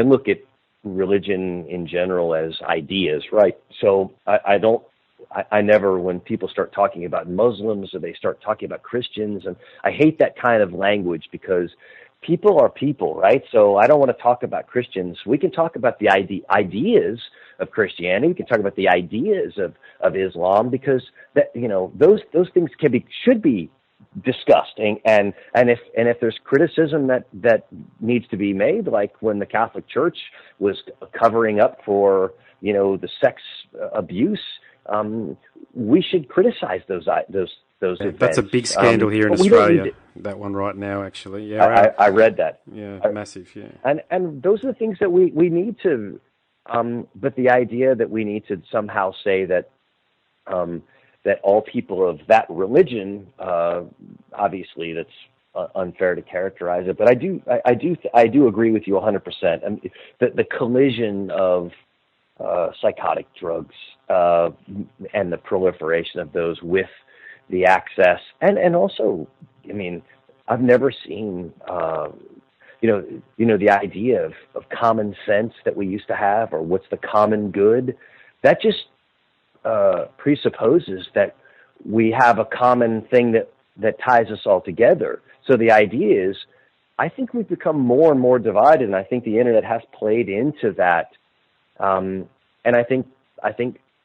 look at religion in general as ideas, right? So I never, when people start talking about Muslims or they start talking about Christians, and I hate that kind of language because people are people, right? So I don't want to talk about Christians. We can talk about the ideas of Christianity. We can talk about the ideas of Islam because those things should be discussed. And if there's criticism that needs to be made, like when the Catholic Church was covering up for the sex abuse. We should criticize those events. That's a big scandal here in Australia. That one right now, actually. Yeah, I read that. Yeah, massive. Yeah, and those are the things that we need to. But the idea that we need to somehow say that that all people of that religion, obviously, that's unfair to characterize it. But I do agree with you 100%. I mean, the collision of psychotic drugs and the proliferation of those with the access and also, I mean, I've never seen the idea of common sense that we used to have, or what's the common good. That just presupposes that we have a common thing that ties us all together. So the idea is, I think we've become more and more divided, and I think the internet has played into that. And I think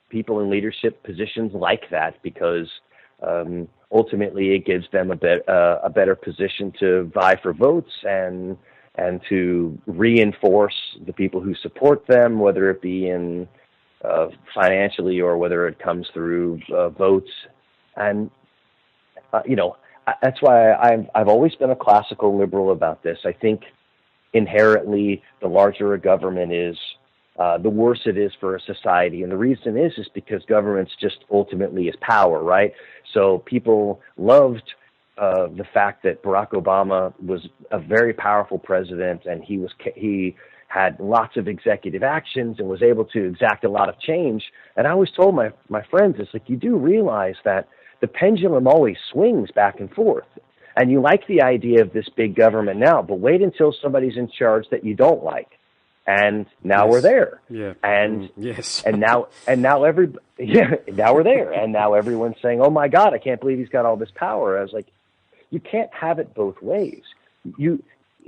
people in leadership positions like that because ultimately it gives them a better position to vie for votes and to reinforce the people who support them, whether it be in financially or whether it comes through votes. And that's why I've always been a classical liberal about this. I think inherently the larger a government is, the worse it is for a society. And the reason is because government's just ultimately is power, right? So people loved the fact that Barack Obama was a very powerful president, and he had lots of executive actions and was able to exact a lot of change. And I always told my friends, it's like, you do realize that the pendulum always swings back and forth. And you like the idea of this big government now, but wait until somebody's in charge that you don't like. And now we're there. Yeah. And yes. now now we're there. And now everyone's saying, "Oh my God, I can't believe he's got all this power." I was like, you can't have it both ways.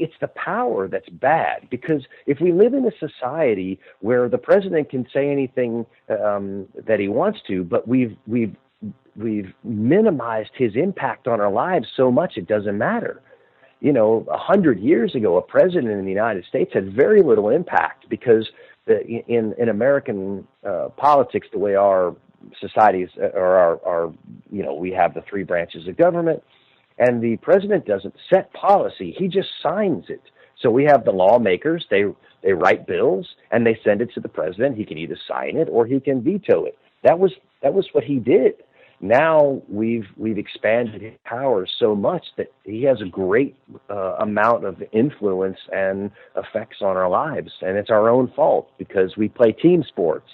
It's the power that's bad, because if we live in a society where the president can say anything that he wants to, but we've minimized his impact on our lives so much it doesn't matter. 100 years ago, a president in the United States had very little impact, because in American politics, the way our societies are, we have the three branches of government. And the president doesn't set policy; he just signs it. So we have the lawmakers; they write bills and they send it to the president. He can either sign it or he can veto it. That was what he did. Now we've expanded his powers so much that he has a great amount of influence and effects on our lives, and it's our own fault because we play team sports.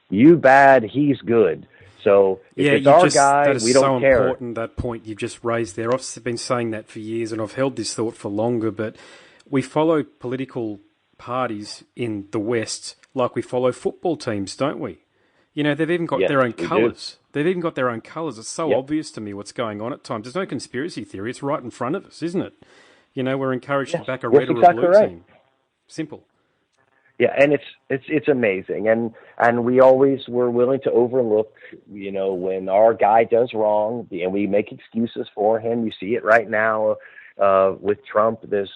You bad, he's good. So if it's our guy, we don't care. That is so important, that point you've just raised there. I've been saying that for years, and I've held this thought for longer, but we follow political parties in the West like we follow football teams, don't we? They've even got their own colours. They've even got their own colours. It's so obvious to me what's going on at times. There's no conspiracy theory. It's right in front of us, isn't it? We're encouraged to back a red or a blue team. Simple. Yeah, and it's amazing, and we always were willing to overlook, when our guy does wrong, and we make excuses for him. You see it right now with Trump. There's,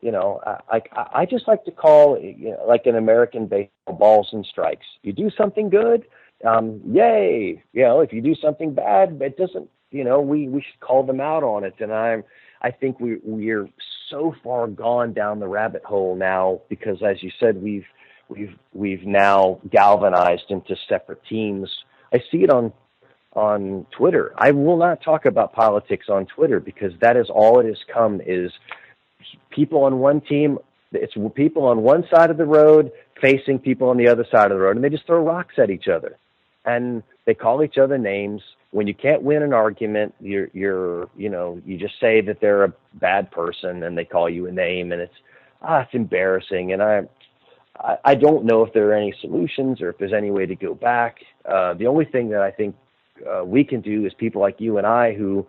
I just like to call, like an American baseball, balls and strikes. You do something good, yay. If you do something bad, it doesn't. We should call them out on it. And I think we're so far gone down the rabbit hole now, because, as you said, we've now galvanized into separate teams. I see it on Twitter. I will not talk about politics on Twitter, because that is all it has come, is people on one team. It's people on one side of the road facing people on the other side of the road, and they just throw rocks at each other, and they call each other names. When you can't win an argument, you just say that they're a bad person, and they call you a name, and it's embarrassing. And I don't know if there are any solutions or if there's any way to go back. The only thing that I think we can do is people like you and I who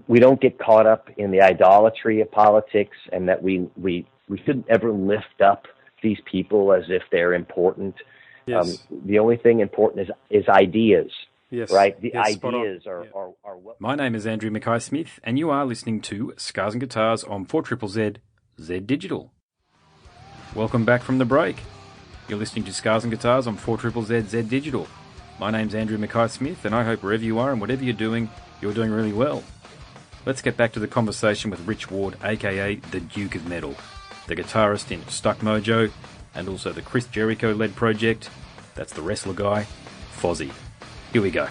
we don't get caught up in the idolatry of politics, and that we shouldn't ever lift up these people as if they're important. Yes. The only thing important is ideas. Yes. Right? The yes, ideas are what... My name is Andrew Mackay-Smith, and you are listening to Scars and Guitars on 4ZZZ Z Digital. Welcome back from the break. You're listening to Scars and Guitars on 4ZZZ Z Digital. My name's Andrew Mackay-Smith, and I hope wherever you are and whatever you're doing really well. Let's get back to the conversation with Rich Ward, aka the Duke of Metal, the guitarist in Stuck Mojo, and also the Chris Jericho-led project. That's the wrestler guy, Fozzy. Here we go.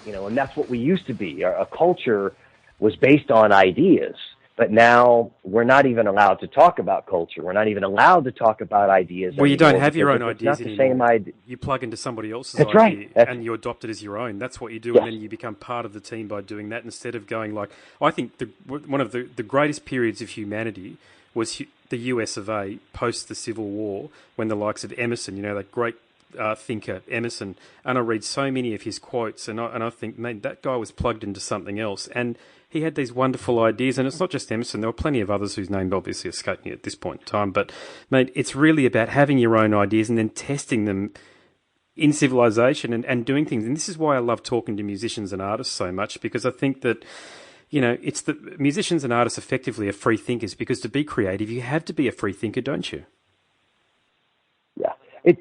And that's what we used to be. A culture was based on ideas, but now we're not even allowed to talk about culture. We're not even allowed to talk about ideas. Well, you don't have your own ideas anymore. It's not the same idea. You plug into somebody else's That's idea, right. and you adopt it as your own. That's what you do, Yes. and then you become part of the team by doing that, instead of going like... I think one of the greatest periods of humanity was the US of A post the Civil War, when the likes of Emerson, that great thinker Emerson, and I read so many of his quotes, and I think, man, that guy was plugged into something else, and he had these wonderful ideas. And it's not just Emerson; there were plenty of others whose names obviously escape me at this point in time. But mate, it's really about having your own ideas and then testing them in civilization and doing things. And this is why I love talking to musicians and artists so much, because I think that, it's the musicians and artists effectively are free thinkers, because to be creative, you have to be a free thinker, don't you? Yeah.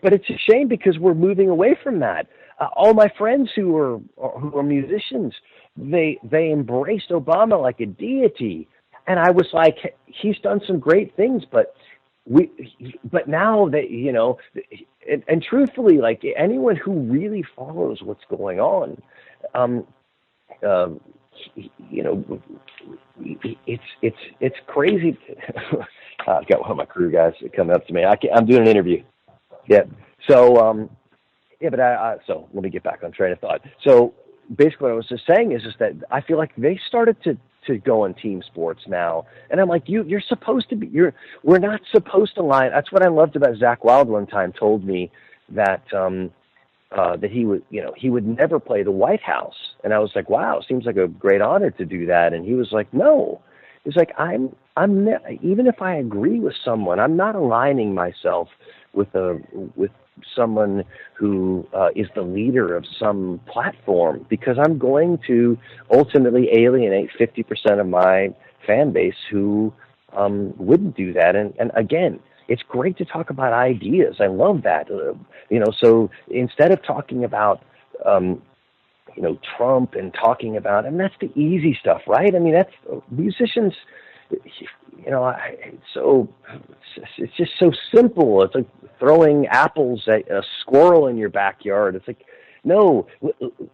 But it's a shame, because we're moving away from that. All my friends who are musicians, they embraced Obama like a deity, and I was like, he's done some great things, but now that and truthfully, like anyone who really follows what's going on, it's crazy. I've got one of my crew guys coming up to me. I'm doing an interview. Yeah. So, so let me get back on train of thought. So basically what I was just saying is that I feel like they started to go in team sports now. And I'm like, you're supposed to be, we're not supposed to line. That's what I loved about Zach Wild one time told me that, that he would never play the White House. And I was like, wow, seems like a great honor to do that. And he was like, no, he's like, even if I agree with someone, I'm not aligning myself with someone who is the leader of some platform, because I'm going to ultimately alienate 50% of my fan base who wouldn't do that. And again, it's great to talk about ideas. I love that. So instead of talking about Trump and talking about, and that's the easy stuff, right? I mean, that's musicians. It's just so simple. It's like throwing apples at a squirrel in your backyard. It's like, no,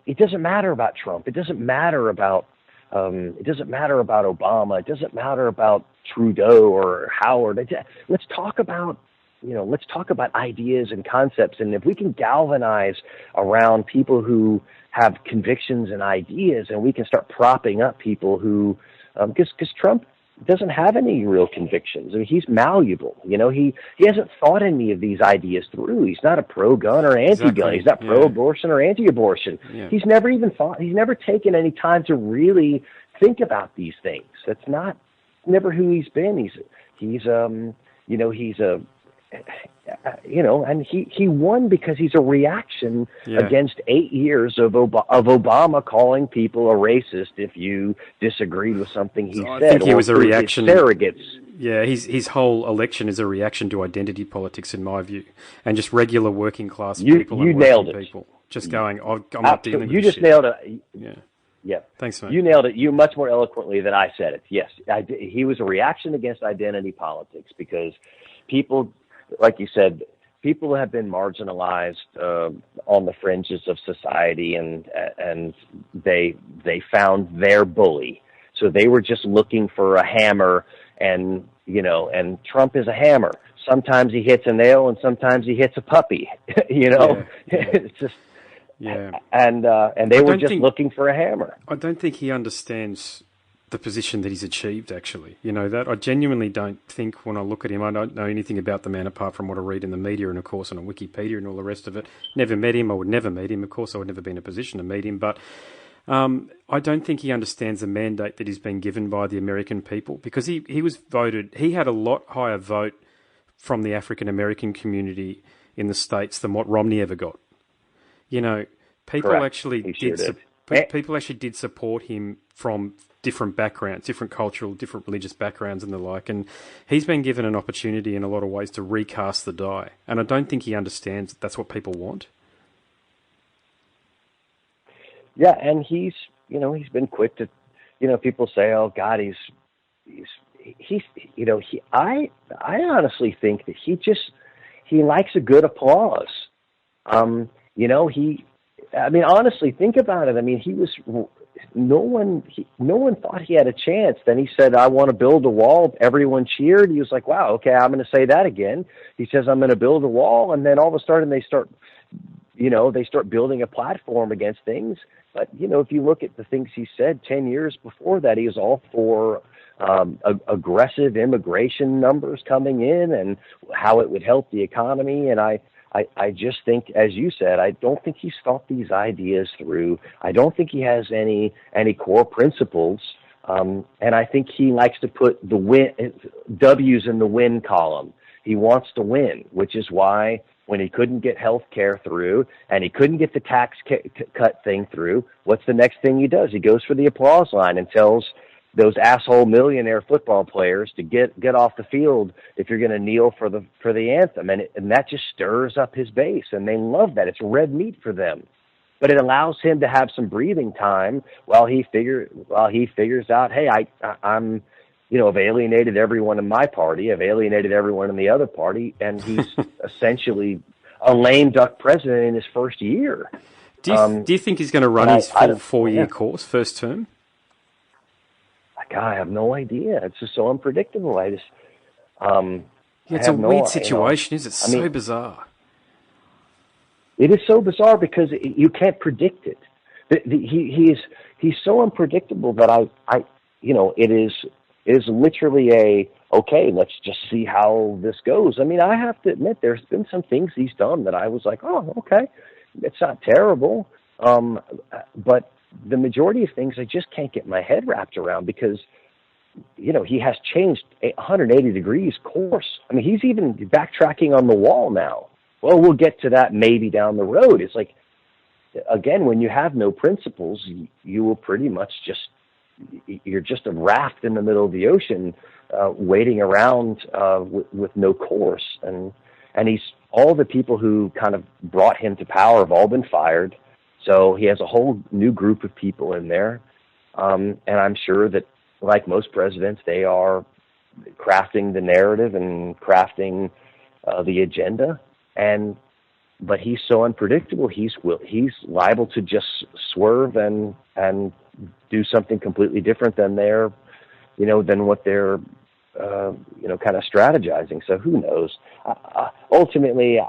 it doesn't matter about Trump. It doesn't matter about Obama. It doesn't matter about Trudeau or Howard. Let's talk about ideas and concepts. And if we can galvanize around people who have convictions and ideas, and we can start propping up people who, because Trump doesn't have any real convictions. I mean, he's malleable. He hasn't thought any of these ideas through. He's not a pro-gun or anti-gun. Exactly. He's not pro-abortion or anti-abortion. Yeah. He's never even thought. He's never taken any time to really think about these things. That's never who he's been. And he won because he's a reaction against 8 years of Obama calling people a racist if you disagreed with something he said. I think he was a reaction. Surrogates. Yeah, his whole election is a reaction to identity politics, in my view, and just regular working class people and working people just going, I'm not dealing with You just shit. Nailed it. Yeah. Thanks, mate. You nailed it. You much more eloquently than I said it. Yes, he was a reaction against identity politics because people, like you said, people have been marginalized on the fringes of society, and they found their bully. So they were just looking for a hammer, and Trump is a hammer. Sometimes he hits a nail, and sometimes he hits a puppy. It's just. Yeah, and they were just looking for a hammer. I don't think he understands the position that he's achieved, actually. That I genuinely don't think, when I look at him, I don't know anything about the man apart from what I read in the media and, of course, on Wikipedia and all the rest of it. Never met him. I would never meet him. Of course, I would never be in a position to meet him. But I don't think he understands the mandate that he's been given by the American people, because he was voted. He had a lot higher vote from the African-American community in the States than what Romney ever got. People Correct. Actually people actually did support him from different backgrounds, different cultural, different religious backgrounds and the like. And he's been given an opportunity in a lot of ways to recast the die. And I don't think he understands that's what people want. Yeah, and he's been quick to, people say, oh God, I honestly think that he likes a good applause. Honestly, think about it. I mean, no one thought he had a chance. Then he said, I want to build a wall. Everyone cheered. He was like, wow, okay, I'm going to say that again. He says, I'm going to build a wall. And then all of a sudden they start building a platform against things. But, if you look at the things he said 10 years before that, he was all for aggressive immigration numbers coming in and how it would help the economy. And I just think, as you said, I don't think he's thought these ideas through. I don't think he has any core principles. And I think he likes to put the W's in the win column. He wants to win, which is why when he couldn't get health care through and he couldn't get the tax cut thing through, what's the next thing he does? He goes for the applause line and tells those asshole millionaire football players to get off the field if you're going to kneel for the anthem, and that just stirs up his base, and they love that. It's red meat for them, but it allows him to have some breathing time while he figures out, hey, I'm I've alienated everyone in my party, I've alienated everyone in the other party, and he's essentially a lame duck president in his first year. Do you think he's going to run his full 4-year course, first term? God, I have no idea. It's just so unpredictable. I just, It's a weird situation, is it? So bizarre. It is so bizarre because you can't predict it. He's so unpredictable that it is literally okay, let's just see how this goes. I mean, I have to admit, there's been some things he's done that I was like, oh, okay, it's not terrible. But the majority of things I just can't get my head wrapped around because, he has changed 180 degrees course. I mean, he's even backtracking on the wall now. Well, we'll get to that maybe down the road. It's like, again, when you have no principles, you will pretty much you're just a raft in the middle of the ocean, waiting around with no course. And all the people who kind of brought him to power have all been fired. So he has a whole new group of people in there. And I'm sure that, like most presidents, they are crafting the narrative and crafting the agenda. But he's so unpredictable. He's liable to just swerve and do something completely different than than what they're kind of strategizing. So who knows? Ultimately,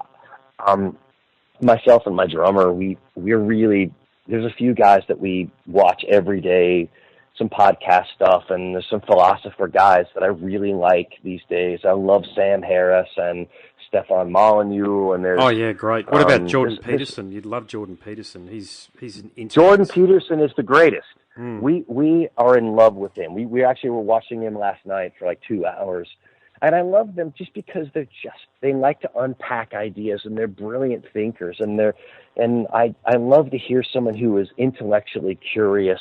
myself and my drummer, we're really, there's a few guys that we watch every day, some podcast stuff, and there's some philosopher guys that I really like these days. I love Sam Harris and Stefan Molyneux, and there's great. What about Jordan Peterson? You'd love Jordan Peterson. He's an intellect. Jordan Peterson is the greatest. We are in love with him. We actually were watching him last night for like 2 hours, and I love them just because they like to unpack ideas, and they're brilliant thinkers, and I love to hear someone who is intellectually curious.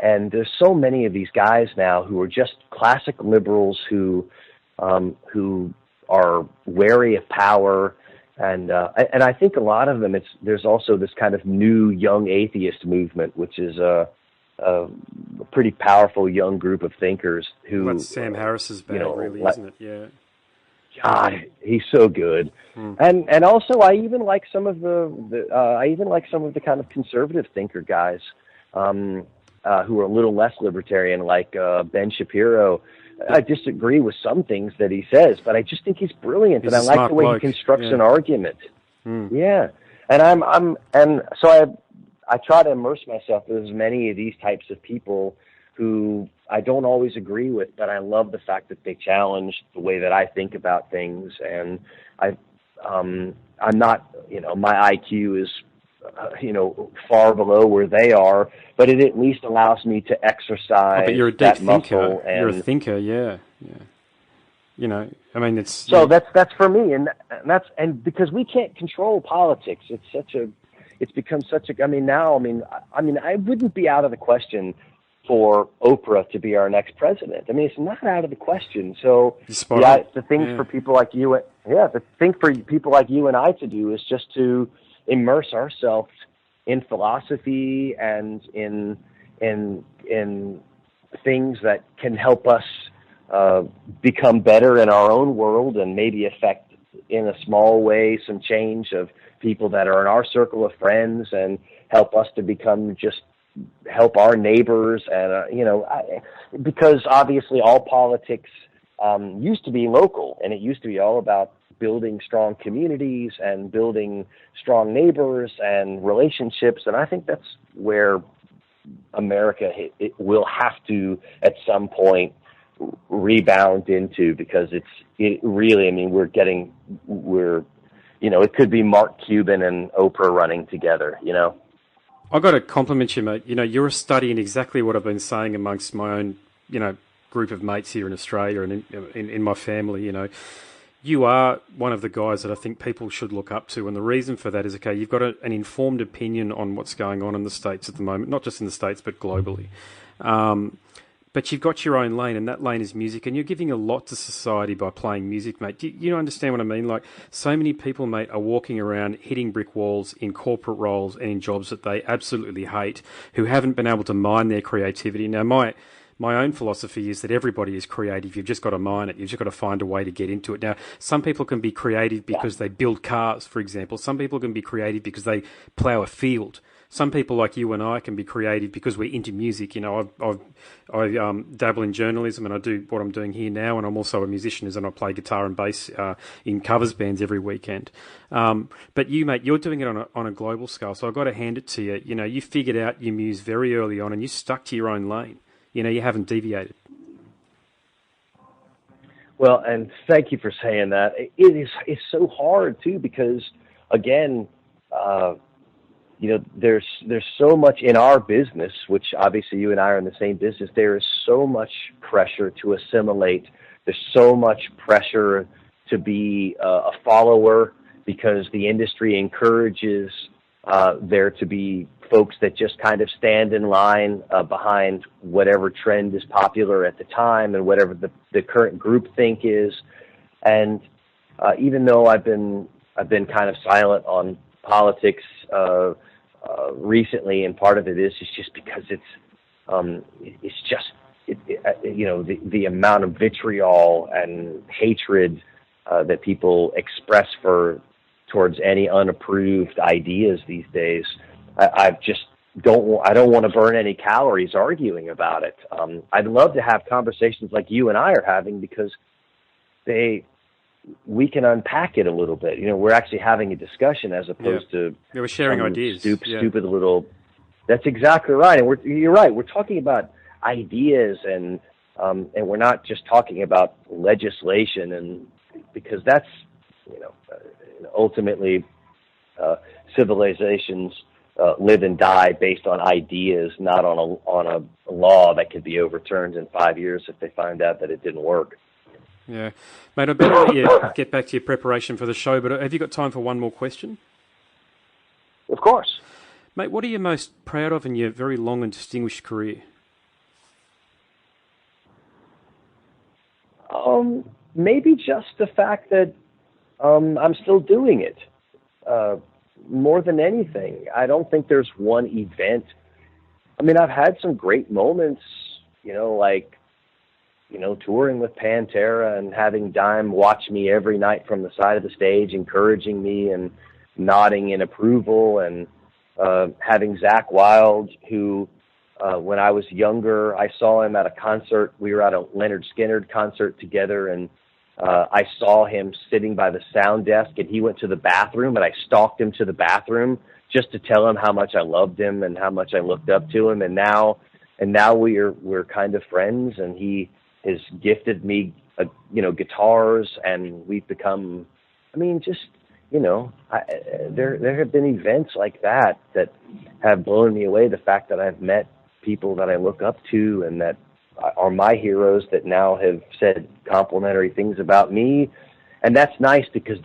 And there's so many of these guys now who are just classic liberals who are wary of power, and I think a lot of them, there's also this kind of new young atheist movement, which is a pretty powerful young group of thinkers who. That's Sam Harris's bag, really, isn't it? Yeah. God, he's so good, and also I even like some of the kind of conservative thinker guys. Who are a little less libertarian, like Ben Shapiro. I disagree with some things that he says, but I just think he's brilliant, and I like the way he constructs an argument. Yeah, and so I try to immerse myself with as many of these types of people who I don't always agree with, but I love the fact that they challenge the way that I think about things, and I'm not, my IQ is far below where they are, but it at least allows me to exercise but you're a deep thinker. You're a thinker, yeah. I mean, it's... So that's for me, and because we can't control politics, it's become such a... I wouldn't be out of the question for Oprah to be our next president. I mean, it's not out of the question. So, the thing for people like you, the thing for people like you and I to do is just to immerse ourselves in philosophy and in things that can help us become better in our own world, and maybe affect in a small way some change of people that are in our circle of friends, and help us to help our neighbors. And because obviously all politics used to be local, and it used to be all about building strong communities and building strong neighbors and relationships. And I think that's where America it will have to at some point rebound into, because it really, I mean, it could be Mark Cuban and Oprah running together, I've got to compliment you, mate. You're studying exactly what I've been saying amongst my own, group of mates here in Australia and in my family, You are one of the guys that I think people should look up to, and the reason for that is, okay, you've got an informed opinion on what's going on in the States at the moment, not just in the States, but globally. But you've got your own lane, and that lane is music, and you're giving a lot to society by playing music, mate. Do you understand what I mean? Like, so many people, mate, are walking around hitting brick walls in corporate roles and in jobs that they absolutely hate, who haven't been able to mine their creativity. Now, my own philosophy is that everybody is creative. You've just got to mine it. You've just got to find a way to get into it. Now, some people can be creative because they build cars, for example. Some people can be creative because they plough a field. some people like you and I can be creative because we're into music. You know, I dabble in journalism and I do what I'm doing here now, and I'm also a musician, and I play guitar and bass in covers bands every weekend. But you, mate, you're doing it on a global scale, so I've got to hand it to you. You know, you figured out your muse very early on, and you stuck to your own lane. You know, you haven't deviated. Well, and thank you for saying that. It's so hard too, because again, you know, there's so much in our business, which obviously you and I are in the same business. There is so much pressure to assimilate. There's so much pressure to be a follower, because the industry encourages there to be folks that just kind of stand in line behind whatever trend is popular at the time and whatever the current groupthink is. And even though I've been kind of silent on politics recently, and part of it is just because it's just you know, the amount of vitriol and hatred that people express towards any unapproved ideas these days. I don't want to burn any calories arguing about it. I'd love to have conversations like you and I are having, because we can unpack it a little bit. You know, we're actually having a discussion as opposed to we're sharing ideas. Stupid little. That's exactly right. And you're right. We're talking about ideas, and we're not just talking about legislation, and because that's, you know, ultimately civilizations live and die based on ideas, not on a law that could be overturned in 5 years if they find out that it didn't work. Yeah. Mate, I better let you get back to your preparation for the show, but have you got time for one more question? Of course. Mate, what are you most proud of in your very long and distinguished career? Maybe just the fact that I'm still doing it. More than anything, I don't think there's one event. I mean, I've had some great moments, you know, like, you know, touring with Pantera and having Dime watch me every night from the side of the stage, encouraging me and nodding in approval, and having Zakk Wylde, who, when I was younger, I saw him at a concert. We were at a Leonard Skinner concert together, and I saw him sitting by the sound desk, and he went to the bathroom, and I stalked him to the bathroom just to tell him how much I loved him and how much I looked up to him. And now we're kind of friends, and he has gifted me, you know, guitars, and we've become, I mean, just, you know, there have been events like that have blown me away. The fact that I've met people that I look up to and that are my heroes, that now have said complimentary things about me. And that's nice, because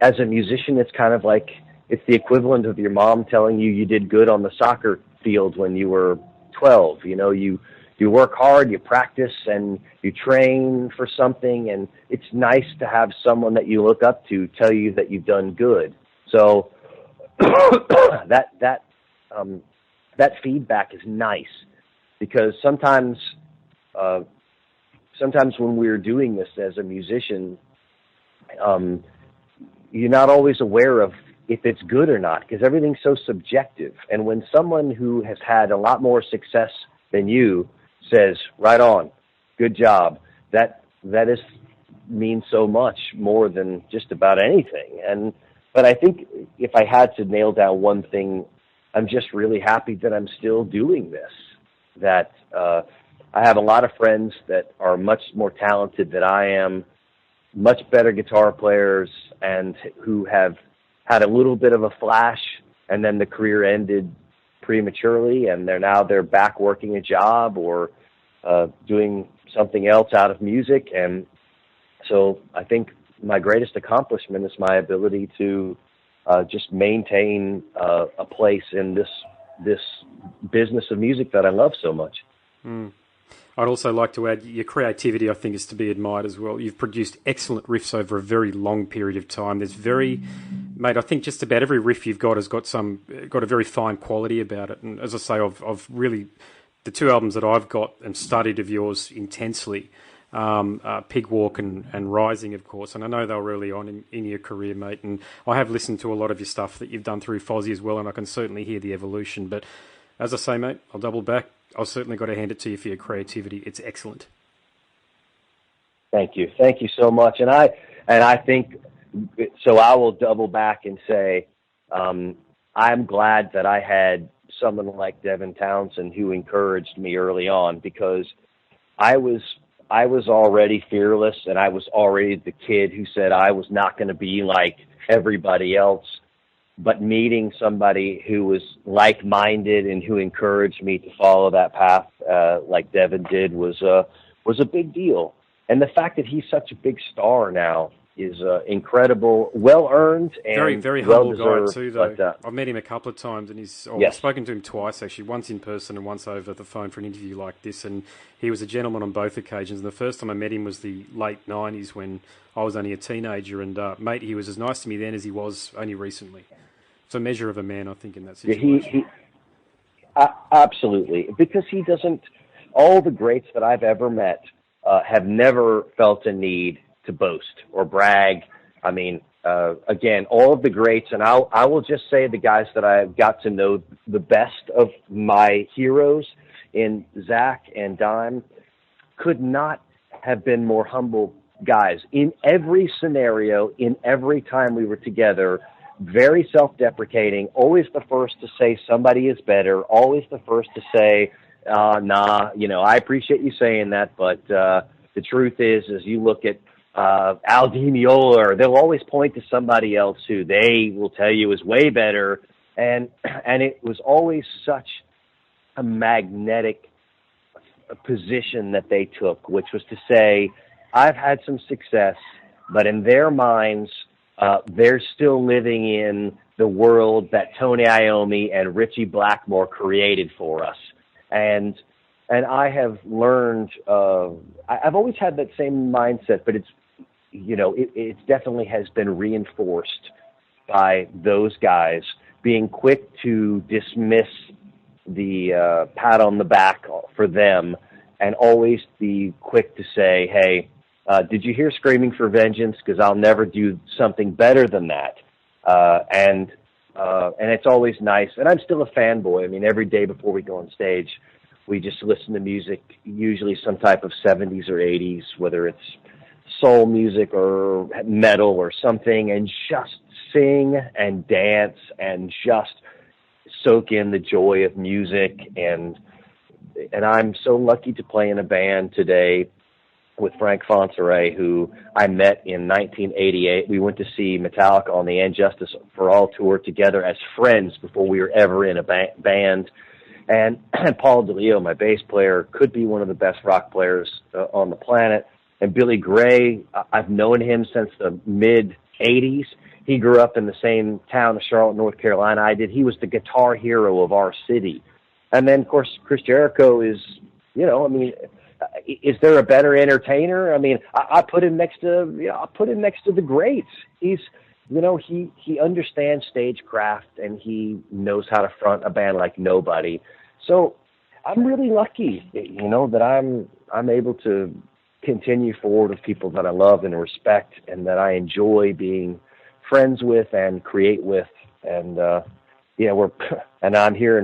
as a musician, it's kind of like, it's the equivalent of your mom telling you did good on the soccer field when you were 12. You know, you work hard, you practice, and you train for something, and it's nice to have someone that you look up to tell you that you've done good. So that feedback is nice, because sometimes when we're doing this as a musician, you're not always aware of if it's good or not, because everything's so subjective. And when someone who has had a lot more success than you says, right on, good job, that means so much more than just about anything. But I think if I had to nail down one thing, I'm just really happy that I'm still doing this, that I have a lot of friends that are much more talented than I am, much better guitar players, and who have had a little bit of a flash, and then the career ended prematurely, and they're back working a job or doing something else out of music. And so I think my greatest accomplishment is my ability to just maintain a place in this business of music that I love so much. I'd also like to add, your creativity, I think, is to be admired as well. You've produced excellent riffs over a very long period of time. Mate, I think just about every riff you've got has got a very fine quality about it. And as I say, I've really, the two albums that I've got and studied of yours intensely, Pig Walk and Rising, of course. And I know they were early on in your career, mate. And I have listened to a lot of your stuff that you've done through Fozzy as well, and I can certainly hear the evolution. But as I say, mate, I'll double back. I've certainly got to hand it to you for your creativity. It's excellent. Thank you so much. And I think so. I will double back and say I'm glad that I had someone like Devin Townsend who encouraged me early on, because I was already fearless, and I was already the kid who said I was not going to be like everybody else. But meeting somebody who was like-minded and who encouraged me to follow that path, like Devin did, was a big deal. And the fact that he's such a big star now is incredible, well-earned, and very, very humble well-deserved, guy too, though. but, I've met him a couple of times, and Yes. I've spoken to him twice, actually, once in person and once over the phone for an interview like this, and he was a gentleman on both occasions. And the first time I met him was the late 90s when I was only a teenager, and, mate, he was as nice to me then as he was only recently. It's a measure of a man, I think, in that situation. Absolutely, because he doesn't. All the greats that I've ever met have never felt a need to boast or brag. I mean, again, all of the greats, and I will just say the guys that I've got to know the best of my heroes in Zach and Dime could not have been more humble guys in every scenario, in every time we were together. Very self-deprecating, always the first to say somebody is better, always the first to say, nah, I appreciate you saying that, but the truth is you look at Al Di Meola, they'll always point to somebody else who they will tell you is way better, and it was always such a magnetic position that they took, which was to say, I've had some success, but in their minds, they're still living in the world that Tony Iommi and Richie Blackmore created for us. And I have learned, I've always had that same mindset, but it definitely has been reinforced by those guys being quick to dismiss the pat on the back for them, and always be quick to say, hey, did you hear Screaming for Vengeance? Because I'll never do something better than that. And it's always nice. And I'm still a fanboy. I mean, every day before we go on stage, we just listen to music, usually some type of 70s or 80s, whether it's soul music or metal or something, and just sing and dance and just soak in the joy of music. And I'm so lucky to play in a band today with Frank Fonseray, who I met in 1988. We went to see Metallica on the And Justice for All tour together as friends before we were ever in a band. And Paul DeLeo, my bass player, could be one of the best rock players on the planet. And Billy Gray, I've known him since the mid-'80s. He grew up in the same town of Charlotte, North Carolina I did. He was the guitar hero of our city. And then, of course, Chris Jericho is, is there a better entertainer? I mean, I put him next to, the greats. He's, he understands stagecraft, and he knows how to front a band like nobody. So I'm really lucky, that I'm able to continue forward with people that I love and respect, and that I enjoy being friends with and create with. And and I'm here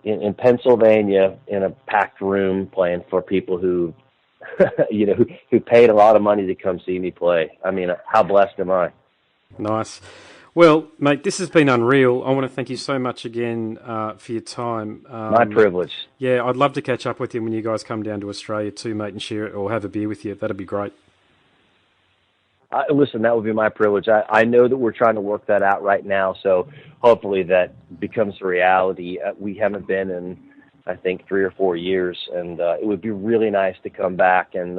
in Pennsylvania in a packed room playing for people who, who paid a lot of money to come see me play. I mean, how blessed am I? Nice. Well, mate, this has been unreal. I want to thank you so much again for your time. My privilege. Yeah, I'd love to catch up with you when you guys come down to Australia too, mate, and share it or have a beer with you. That'd be great. Listen, that would be my privilege. I know that we're trying to work that out right now, so hopefully that becomes a reality. We haven't been in, I think, 3 or 4 years, and it would be really nice to come back. And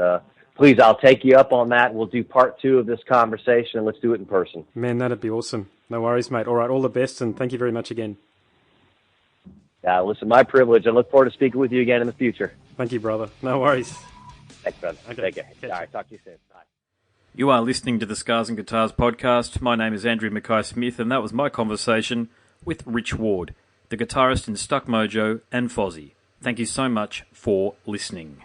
please, I'll take you up on that. We'll do part 2 of this conversation, and let's do it in person. Man, that'd be awesome. No worries, mate. All right, all the best, and thank you very much again. Listen, my privilege. I look forward to speaking with you again in the future. Thank you, brother. No worries. Thanks, brother. Okay. Take care. All right, talk to you soon. Bye. You are listening to the Scars and Guitars podcast. My name is Andrew Mackay-Smith, and that was my conversation with Rich Ward, the guitarist in Stuck Mojo and Fozzy. Thank you so much for listening.